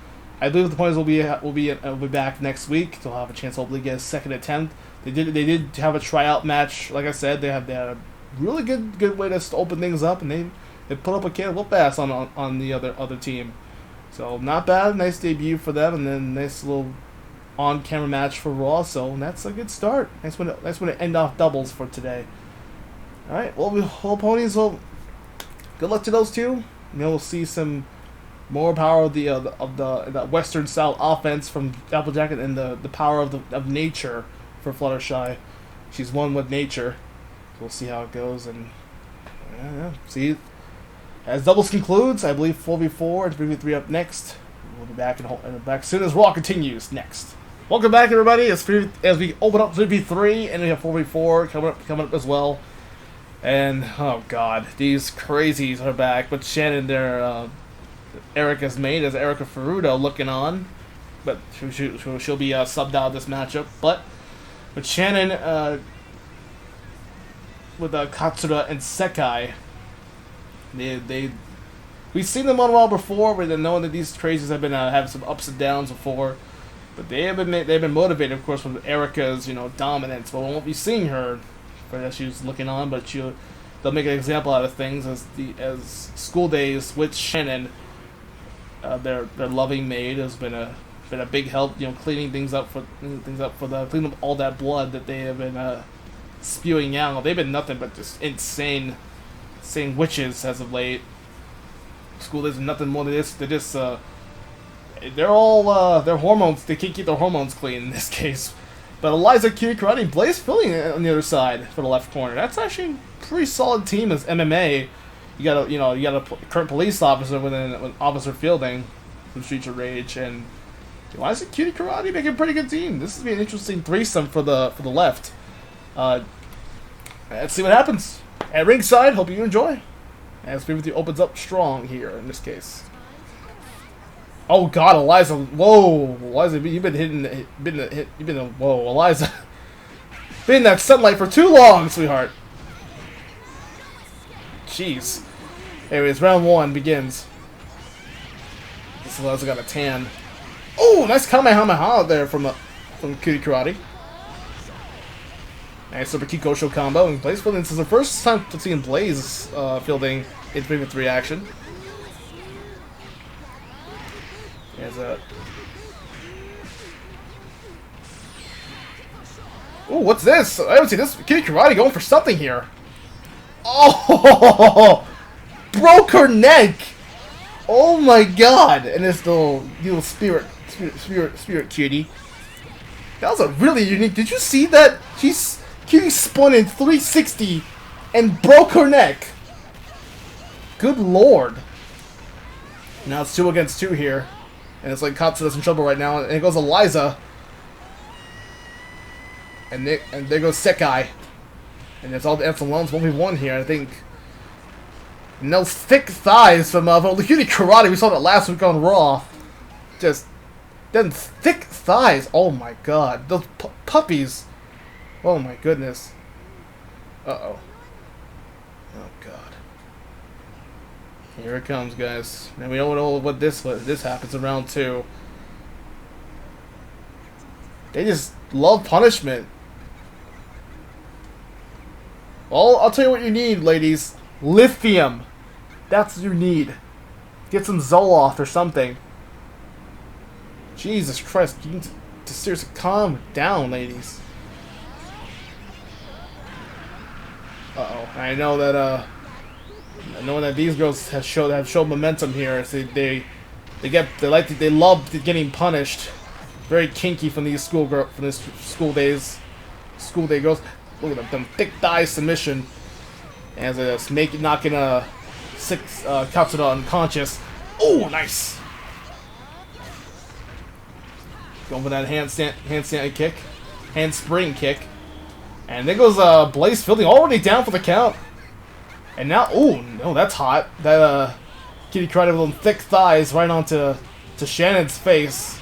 be back next week. They'll have a chance to hopefully get a second attempt. They did have a tryout match. Like I said, they had a really good way to open things up, and they put up a can of whoop ass on the other team. So not bad, nice debut for them, and then nice little on-camera match for Raw. So that's a good start. Nice one to end off doubles for today. All right, well, ponies will. Good luck to those two. We'll see some more power of the Western style offense from Applejack, and the power of nature for Fluttershy. She's one with nature. We'll see how it goes, and see. As doubles concludes, I believe 4v4 and 3v3 up next. We'll be back back as soon as Raw continues next. Welcome back, everybody. As we open up 3v3, and we have 4v4 coming up as well. And oh god, these crazies are back. But Shannon, their Erica's maid, is Erica Ferrudo looking on, but she'll be subbed out of this matchup. But with Shannon, with Katsura and Sekai, we've seen them on Raw before. We've known that these crazies have been having some ups and downs before. But they've been motivated, of course, from Erica's dominance. But we won't be seeing her for that she's looking on. But they'll make an example out of things as school days with Shannon. Their loving maid has been a big help, cleaning things up cleaning up all that blood that they have been spewing out. They've been nothing but just insane witches as of late. School days are nothing more than this. They're just they're all their hormones. They can't keep their hormones clean in this case. But Eliza, Cutie Karate, Blaze Filling on the other side for the left corner. That's actually a pretty solid team as MMA. You got a current police officer with Officer Fielding from Streets of Rage, and Eliza, Cutie Karate making a pretty good team. This is be an interesting threesome for the left. Let's see what happens at ringside. Hope you enjoy. As 3v3 opens up strong here in this case. Oh god, Eliza! Whoa, Eliza, you've been whoa, Eliza, been in that sunlight for too long, sweetheart. Jeez. Anyways, round one begins. This Eliza got a tan. Oh, nice Kamehameha there from Cutie Karate. Nice Super Kikosho combo and Blaze Fielding. This is the first time seeing Blaze Fielding in 3v3 action. There's a... Ooh, what's this? I haven't seen this. Cutie Karate going for something here. Oh! Broke her neck! Oh my god! And this little spirit cutie. That was a really unique... Did you see that? Cutie spun in 360 and broke her neck. Good lord. Now it's 2 against 2 here. And it's like Katsura's in trouble right now. And it goes Eliza. And there goes Sekai. And it's all the Epsilon Loans 1v1 here, I think. And those thick thighs from Cutie Karate. We saw that last week on Raw. Just them thick thighs. Oh my god. Those puppies. Oh my goodness. Uh-oh. Oh god. Here it comes, guys. Now we don't know what this happens in round 2. They just love punishment. Well, I'll tell you what you need, ladies. Lithium. That's what you need. Get some Zoloft or something. Jesus Christ. You need to seriously calm down, ladies. Uh-oh. I know that, knowing that these girls have shown momentum here, so they love getting punished. Very kinky from these school day girls. Look at them thick thigh submission, as it's knocking Katsura unconscious. Oh, nice! Going for that handstand kick, handspring kick, and there goes Blaze Fielding already down for the count. And now, oh no, that's hot. That Cutie Karate with them thick thighs right onto Shannon's face.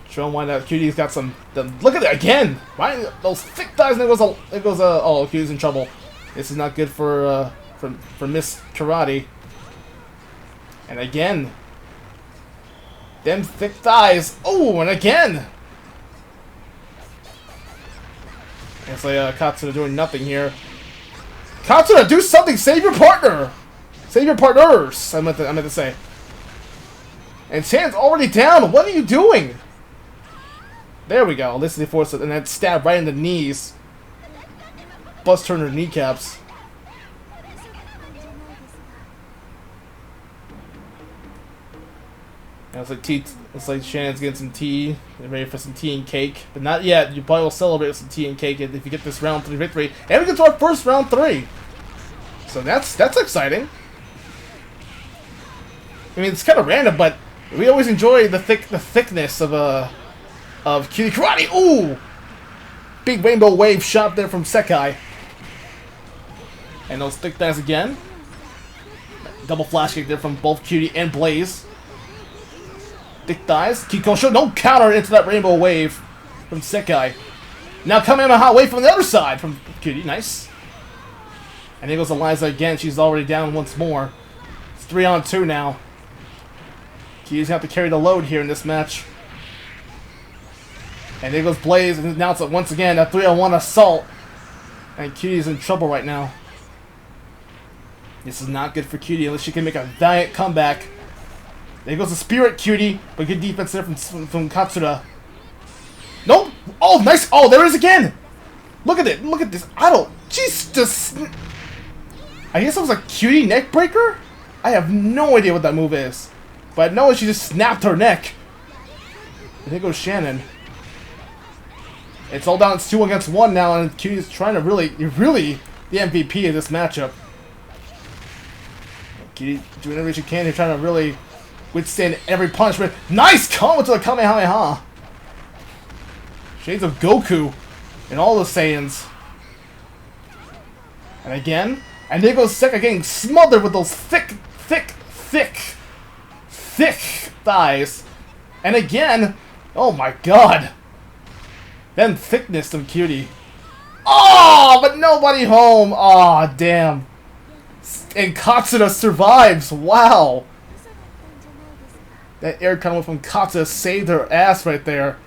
Showing why that Cutie's got some. Look at it again. Right, those thick thighs. And it goes. Oh, Cutie's in trouble. This is not good for Miss Karate. And again, them thick thighs. Oh, and again. It's like Katsura doing nothing here. Katsura, do something! Save your partner! Save your partners! I meant to say. And Shannon's already down! What are you doing? There we go. Listen to force it, and that stab right in the knees. Bust her in her kneecaps. Now it's like Shannon's getting some tea. They're ready for some tea and cake. But not yet. You probably will celebrate with some tea and cake if you get this round 3 victory. And we get to our first round 3. So that's exciting. I mean, it's kind of random, but We always enjoy the thickness of Cutie Karate. Ooh! Big rainbow wave shot there from Sekai. And those thick thighs again. Double flash kick there from both Cutie and Blaze. Thick thighs. Kikosho, no counter into that rainbow wave from Sekai. Now coming on a hot wave from the other side from Cutie. Nice. And here goes Eliza again. She's already down once more. It's 3-on-2 now. Cutie's going to have to carry the load here in this match. And there goes Blaze and announces it once again, a 3-on-1 assault. And Cutie's in trouble right now. This is not good for Cutie unless she can make a valiant comeback. There goes the Spirit Cutie, but good defense there from Katsura. Nope! Oh, nice! Oh, there it is again! Look at it! Look at this! She's just... I guess it was a Cutie neck breaker? I have no idea what that move is. But I know she just snapped her neck. And there goes Shannon. It's all down. It's 2 against 1 now, and Cutie's trying to really the MVP of this matchup. Cutie doing everything she can. They're trying to really withstand every punishment. Nice combo to the Kamehameha. Shades of Goku and all the Saiyans. And again, and there goes Sekai getting smothered with those thick thighs. And again, oh my god. Then thickness of Cutie. Oh, but nobody home. Oh, damn. And Katsura survives. Wow. That air combo from Katsura saved her ass right there.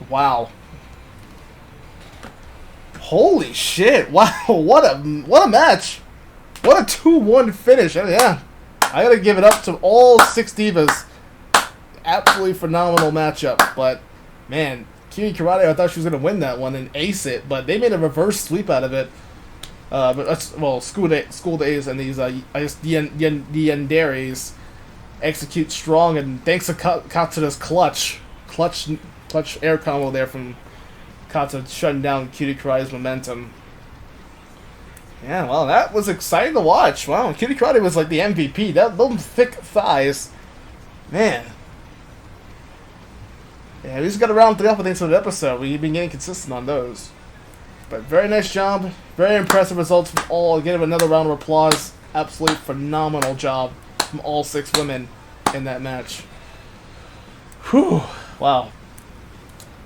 Wow. Holy shit. Wow. What a match. What a 2-1 finish. Yeah. I gotta give it up to all 6 divas. Absolutely phenomenal matchup. But, man, Cutie Karate, I thought she was going to win that one and ace it. But they made a reverse sweep out of it. Well, School Days and these, I guess, the Yanderes execute strong. And thanks to Katsura's clutch air combo there from Katsura shutting down Cutie Karate's momentum. Yeah, well, that was exciting to watch. Wow, Cutie Karate was like the MVP. Those thick thighs, man. Yeah, we just got around 3 episodes of the episode. We've been getting consistent on those. But very nice job. Very impressive results from all. Give another round of applause. Absolutely phenomenal job from all 6 women in that match. Whew. Wow.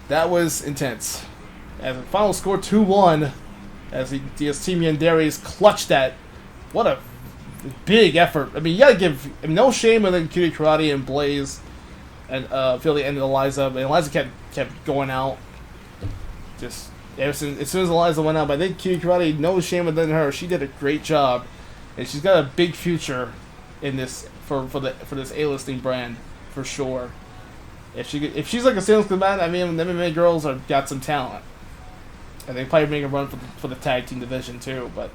That was intense. As the final score 2-1, as the Team Yanderes clutched that. What a big effort. I mean, you gotta give no shame within Cutie Karate and Blaze and Philly and Eliza. But Eliza kept going out. Just as soon as Eliza went out, but I think Cutie Karate, no shame within her. She did a great job, and she's got a big future in this for this A-listing brand for sure. If she's like a singles combatant, I mean, the MMA girls have got some talent, and they probably make a run for the tag team division too. But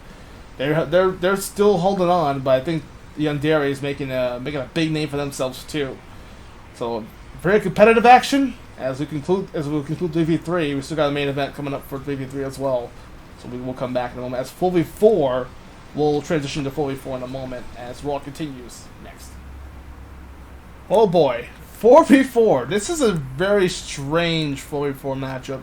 they're still holding on. But I think the Yandere is making a big name for themselves too. So very competitive action as we conclude 3v3. We still got a main event coming up for 3v3 as well. So we will come back in a moment. As 4v4, we'll transition to 4v4 in a moment as Raw continues next. Oh boy. 4v4. This is a very strange 4v4 matchup.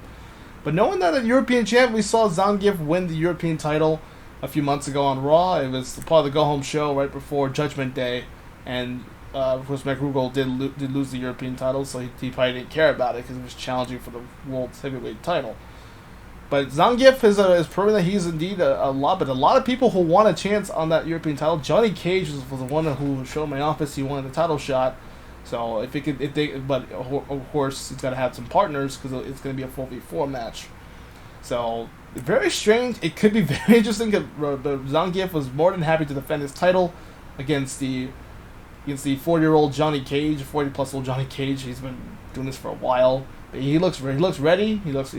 But knowing that a European champ, we saw Zangief win the European title a few months ago on Raw. It was part of the go-home show right before Judgment Day. And, of course, Mech Rugal did lose the European title, so he probably didn't care about it because it was challenging for the World Heavyweight title. But Zangief is proven that he's indeed a lot of people who want a chance on that European title. Johnny Cage was the one who showed in my office he wanted the title shot. So but of course he's got to have some partners because it's going to be a 4v4 match. So very strange. It could be very interesting. But Zangief was more than happy to defend his title against the 40-year-old Johnny Cage, 40-plus-old Johnny Cage. He's been doing this for a while. But he looks ready. He was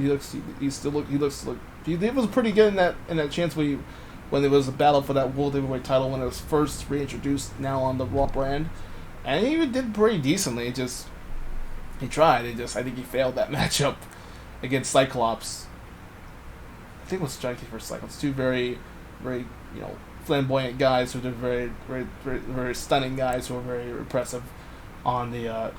pretty good in that chance when there was a battle for that World Heavyweight title when it was first reintroduced now on the Raw brand. And he even did pretty decently. He tried. I think he failed that matchup against Cyclops. I think it was Johnny Cage versus Cyclops. Two very, very, flamboyant guys who are very, very, very, very stunning guys who are very impressive on the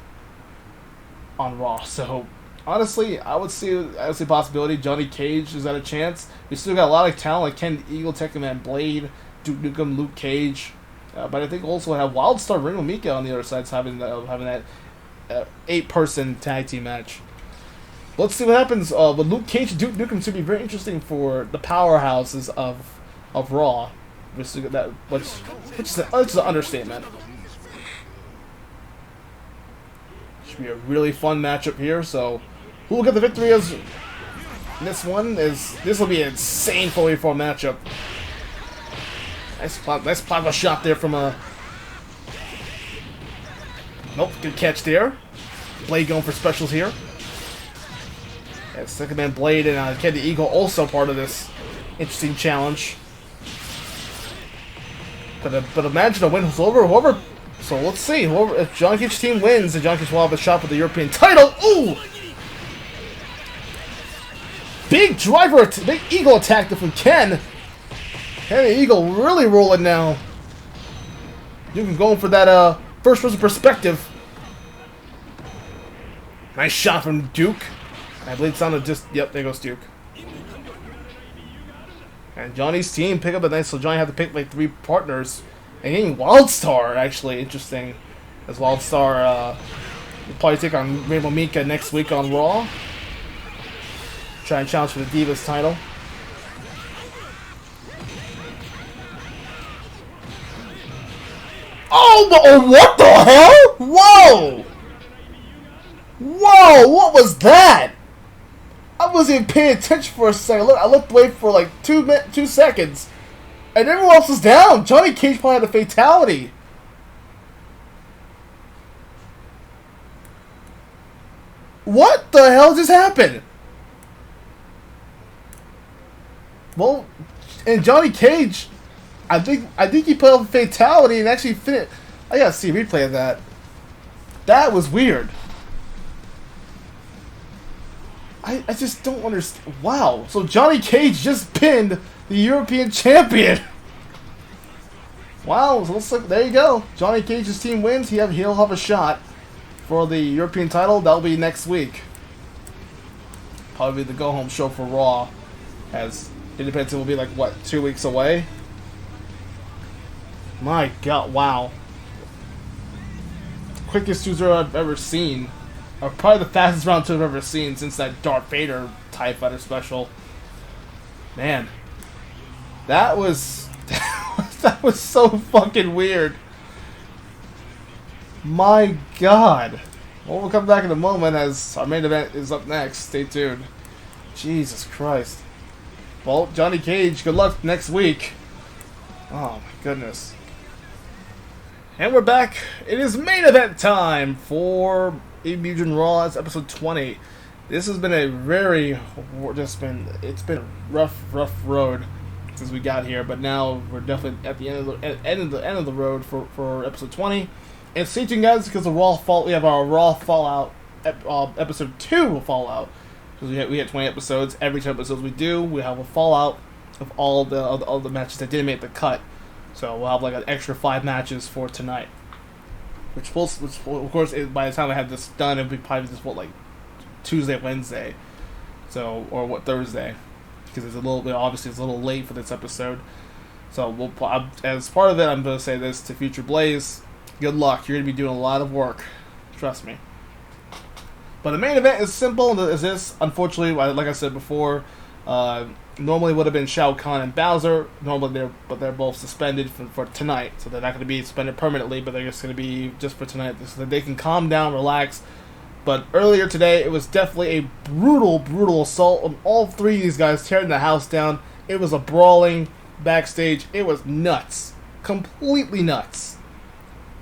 on Raw. So honestly, I would see a possibility. Johnny Cage is at a chance. We still got a lot of talent like Ken Eagle, Tekken Man Blade, Duke Nukem, Luke Cage. But I think also have Wildstar Ringo Mika on the other side, having that 8-person tag team match. Let's see what happens. With Luke Cage and Duke Nukem should be very interesting for the powerhouses of Raw. Which is an understatement. Should be a really fun matchup here. So, who will get the victory? As this will be an insane 4v4 matchup. Nice plasma shot there from a. Nope, good catch there. Blade going for specials here. Yeah, Second Man Blade and Ken the Eagle also part of this interesting challenge. But imagine a win whoever. So let's see. If Johnny Cage's team wins, then Johnny Cage will have a shot for the European title. Ooh! Big big Eagle attack from Ken. Ken the Eagle really rolling now. You can go for that first person perspective. Nice shot from Duke. I believe it's on the yep, there goes Duke. And Johnny's team pick up a nice, so Johnny had to pick like 3 partners. And getting Wildstar, actually interesting. As Wildstar will probably take on Rainbow Mika next week on Raw. Try and challenge for the Divas title. Oh, what the hell? Whoa! Whoa, what was that? I wasn't even paying attention for a second. I looked away for like 2 seconds. And everyone else was down. Johnny Cage probably had a fatality. What the hell just happened? Well, and Johnny Cage, I think he put up a fatality and actually finished. I gotta see a replay of that. That was weird. I just don't understand. Wow. So Johnny Cage just pinned the European champion. Wow. So looks like there you go. Johnny Cage's team wins. He'll have a shot for the European title. That'll be next week. Probably the go home show for Raw, as Independence will be like what, 2 weeks away. My God! Wow. Quickest 2-0 I've ever seen. Or probably the fastest round 2 I've ever seen since that Darth Vader TIE Fighter special. Man. That was so fucking weird. My God. Well, we'll come back in a moment as our main event is up next. Stay tuned. Jesus Christ. Well, Johnny Cage, good luck next week. Oh my goodness. And we're back. It is main event time for AB Mugen RAW. It's episode 20. This has been a it's been a rough road since we got here, but now we're definitely at the end of the road for episode 20. And stay tuned, guys, because we have our Raw Fallout episode 2 will Fallout. Because we had 20 episodes. Every 10 episodes we do, we have a Fallout of all the matches that didn't make the cut. So we'll have like an extra 5 matches for tonight. Which of course, by the time I have this done, it'll be probably just like Tuesday, Wednesday, so or Thursday, because it's a little bit obviously it's a little late for this episode. So as part of it, I'm going to say this to Future Blaze: good luck. You're going to be doing a lot of work, trust me. But the main event is simple as this. Unfortunately, like I said before, normally would have been Shao Kahn and Bowser. Normally they're both suspended for tonight, so they're not going to be suspended permanently, but they're just going to be just for tonight, so that they can calm down, relax. But earlier today, it was definitely a brutal assault on all 3 of these guys, tearing the house down. It was a brawling backstage. It was nuts, completely nuts.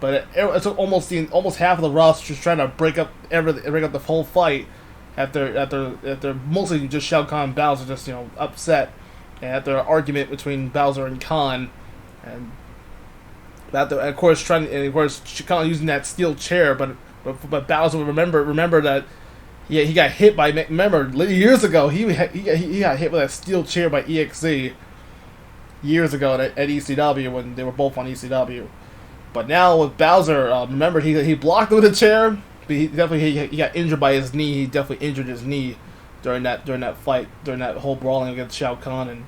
But it took almost half of the roster just trying to break up the whole fight. After mostly just Shao Kahn and Bowser just upset, and after an argument between Bowser and Kahn, and of course Kahn using that steel chair, but Bowser remember that he got hit by, remember years ago he got hit with that steel chair by EXE, years ago at ECW when they were both on ECW. But now with Bowser, remember he blocked with a chair. But he definitely he got injured by his knee. He definitely injured his knee during that fight, during that whole brawling against Shao Kahn,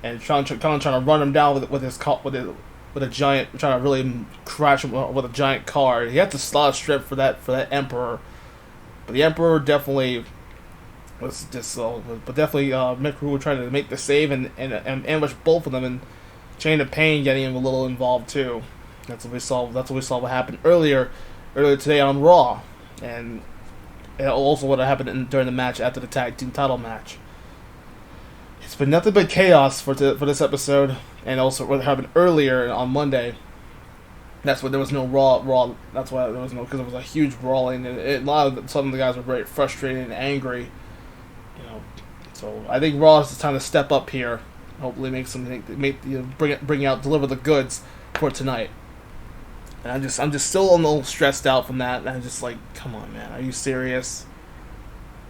and trying to run him down with a giant, trying to really crash him with a giant car. He had to slot strip for that Emperor, but the Emperor definitely was just but definitely Mech Rugal trying to make the save and ambush both of them, and Chain of Pain getting him a little involved too. That's what we saw. What happened earlier today on Raw, and also what happened during the match after the tag team title match. It's been nothing but chaos for this episode, and also what happened earlier on Monday. That's why there was no Raw. That's why there was no, because it was a huge brawling, and some of the guys were very frustrated and angry. So I think Raw is time to step up here. Hopefully, deliver the goods for tonight. And I'm just still a little stressed out from that. And I'm just like, come on, man, are you serious?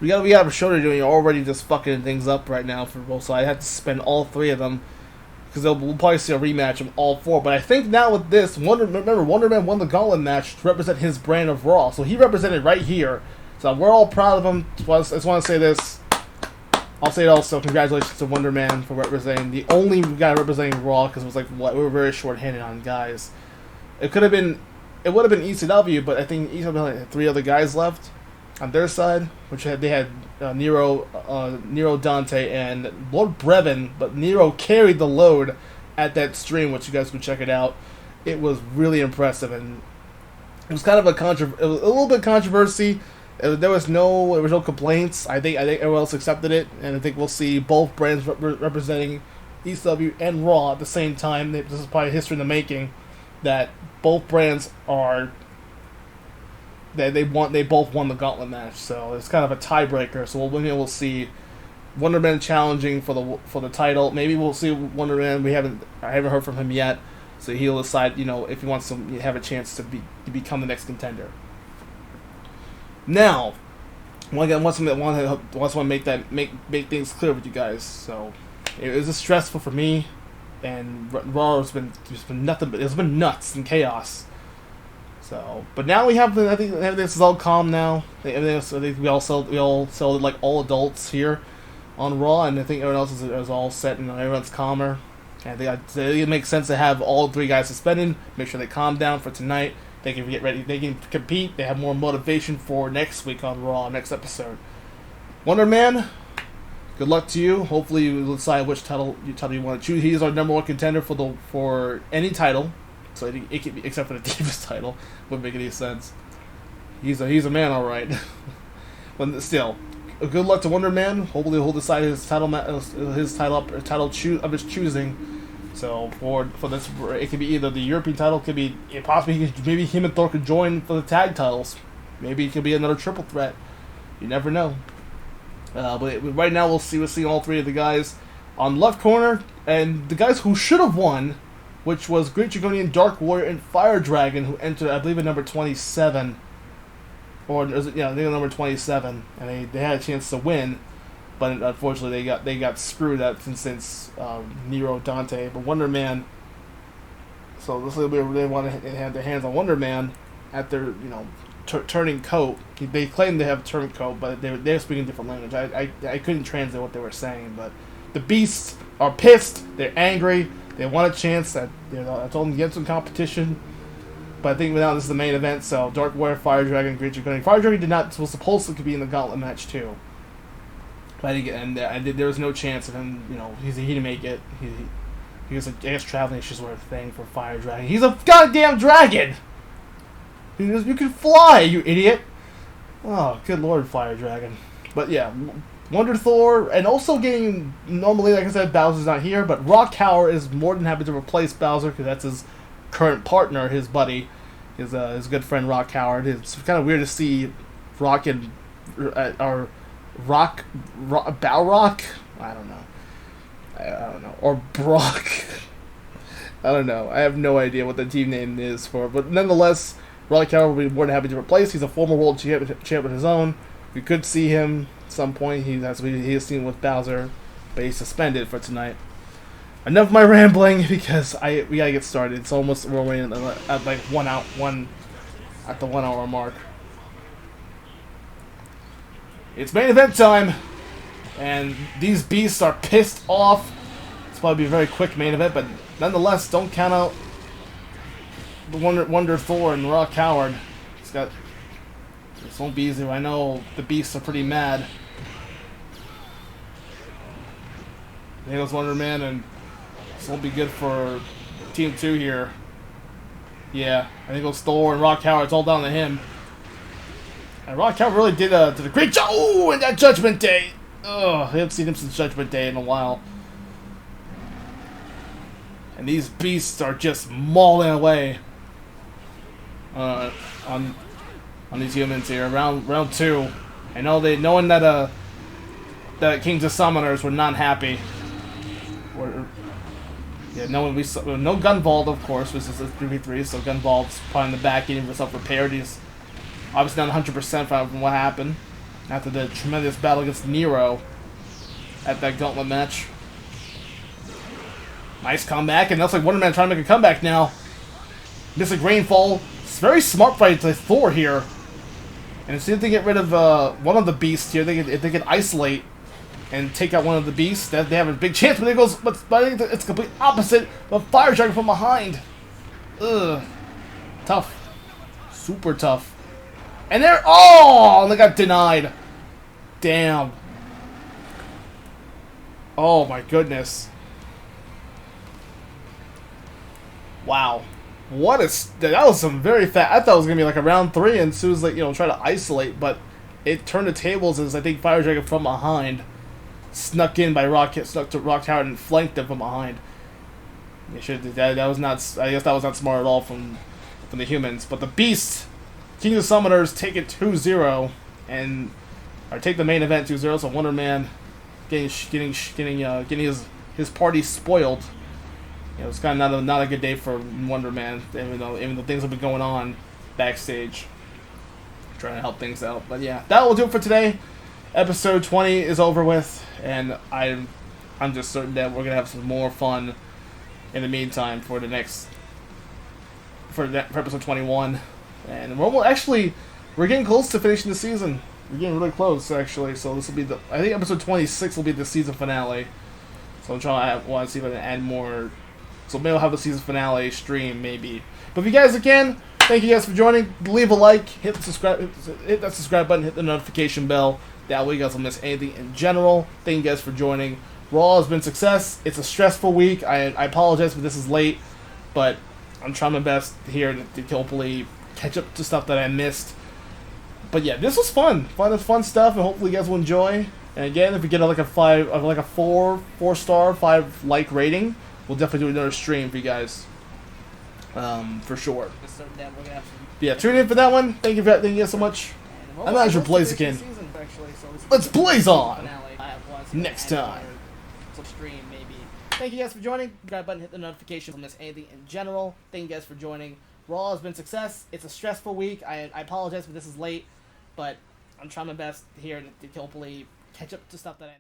We have a show to do, and you're already just fucking things up right now for both. So I had to suspend all three of them because we'll probably see a rematch of all four. But I think now with this, Wonder Man won the Gauntlet match to represent his brand of Raw. So he represented right here. So we're all proud of him. So I just want to say this. I'll say it also. Congratulations to Wonder Man for representing the only guy representing Raw, because it was like we were very short-handed on guys. It would have been ECW, but I think ECW had 3 other guys left on their side, which they had Nero Dante, and Lord Brevin, but Nero carried the load at that stream, which you guys can check it out. It was really impressive, and it was kind of a little bit controversy. There was no complaints. I think everyone else accepted it, and I think we'll see both brands representing ECW and Raw at the same time. This is probably history in the making, that both brands are they both won the Gauntlet match. So it's kind of a tiebreaker. So we'll see Wonder Man challenging for the title. Maybe we'll see Wonder Man. I haven't heard from him yet, so he'll decide if he wants to have a chance to become the next contender. Now, I want to make things clear with you guys. So it was stressful for me, and Raw has been nothing but it's been nuts and chaos. So, but now I think this is all calm now. I think we all sold like all adults here on Raw, and I think everyone else is all set and everyone's calmer. And I think it makes sense to have all 3 guys suspended. Make sure they calm down for tonight. They can get ready. They can compete. They have more motivation for next week on Raw, next episode. Wonder Man, good luck to you. Hopefully you decide which title you want to choose. He's our number 1 contender for any title. So it could be, except for the Divas title, wouldn't make any sense. He's a man, all right. But still, good luck to Wonder Man. Hopefully he'll decide his title of his choosing. So for this, it could be either the European title, could be possibly maybe him and Thor could join for the tag titles. Maybe it could be another triple threat. You never know. But right now we'll see all 3 of the guys on the left corner, and the guys who should have won, which was Great Dragonian, Dark Warrior, and Fire Dragon, who entered, I believe, at number 27. Or I think number 27, and they had a chance to win, but unfortunately they got screwed at since Nero Dante. But Wonder Man, so this little bit they want to have their hands on Wonder Man at their turning coat. They claim they have a turncoat, but they're speaking different language. I couldn't translate what they were saying, but the Beasts are pissed. They're angry. They want a chance. I told them to get some competition. But I think now this is the main event, so Dark Warrior, Fire Dragon, Great Dragonian. Fire Dragon was supposed to be in the Gauntlet match too. But there was no chance of him, he didn't make it. He was like, I guess traveling issues were a thing for Fire Dragon. He's a goddamn dragon! You can fly, you idiot! Oh, good lord, Fire Dragon. But yeah, Wonder Thor, and also getting, normally, like I said, Bowser's not here, but Rock Howard is more than happy to replace Bowser, because that's his current partner, his buddy, his good friend Rock Howard. It's kind of weird to see Rock and Balrock? I don't know, or Brock. I don't know. I have no idea what the team name is for, but nonetheless, Rock Howard will be more than happy to replace. He's a former world champ of his own. We could see him at some point. He is seen with Bowser, but he's suspended for tonight. enough of my rambling because we gotta get started. It's almost we're waiting at like at the 1 hour mark. It's main event time, and these beasts are pissed off. It's probably be a very quick main event, but nonetheless, don't count out the Wonder Thor and Raw Coward. This won't be easy. I know the beasts are pretty mad. There goes Wonder Man, and this won't be good for Team 2 here. Yeah, I think it goes Thor and Raw Coward. It's all down to him. And Raw Coward really did a great job. Ooh, in that Judgment Day. Ugh, I haven't seen him since Judgment Day in a while. And these beasts are just mauling away on these humans here. Round 2. I know knowing that that Kings of Summoners were not happy. Yeah, no Gunvald, of course, which is a 3v3, so Gunvald's probably in the back getting himself repaired. He's obviously not 100% from what happened after the tremendous battle against Nero at that gauntlet match. Nice comeback, and that's like Wonder Man trying to make a comeback now. Mystic Rainfall. It's very smart fight to Thor here. And see if they get rid of one of the beasts here, if they can isolate and take out one of the beasts, that they have a big chance. But I think it's complete opposite. But Fire Dragon from behind. Ugh. Tough. Super tough. And they're they got denied. Damn. Oh my goodness. Wow. That was some very fast. I thought it was gonna be like a round 3, and Sue's like, try to isolate, but it turned the tables as I think Fire Dragon from behind snuck to Rock Tower and flanked them from behind. That was not. I guess that was not smart at all from the humans. But the Beast, King of Summoners, take it 2-0 or take the main event 2-0. So Wonder Man getting his party spoiled. It's kind of not a good day for Wonder Man, even though things have been going on backstage, trying to help things out. But yeah, that will do it for today. Episode 20 is over with, and I'm just certain that we're gonna have some more fun in the meantime for episode 21. And we're getting close to finishing the season. We're getting really close, actually. So this will be I think episode 26 will be the season finale. So I want to see if I can add more. So maybe I'll have a season finale stream, maybe. But if you guys again, thank you guys for joining. Leave a like, hit that subscribe button, hit the notification bell. That way you guys will miss anything in general. Thank you guys for joining. Raw has been a success. It's a stressful week. I apologize if this is late, but I'm trying my best here to hopefully catch up to stuff that I missed. But yeah, this was fun. Fun stuff, and hopefully you guys will enjoy. And again, if we get like a 4-star, 5 like rating, we'll definitely do another stream for you guys. For sure. Yeah, tune in for that one. Thank you guys so much. I'm Manager BLAZIKEN. Let's blaze on next time. Thank you guys for joining. Subscribe button, hit the notification to miss anything in general. Thank you guys for joining. Raw has been a success. It's a stressful week. I apologize if this is late, but I'm trying my best here to hopefully catch up to stuff that I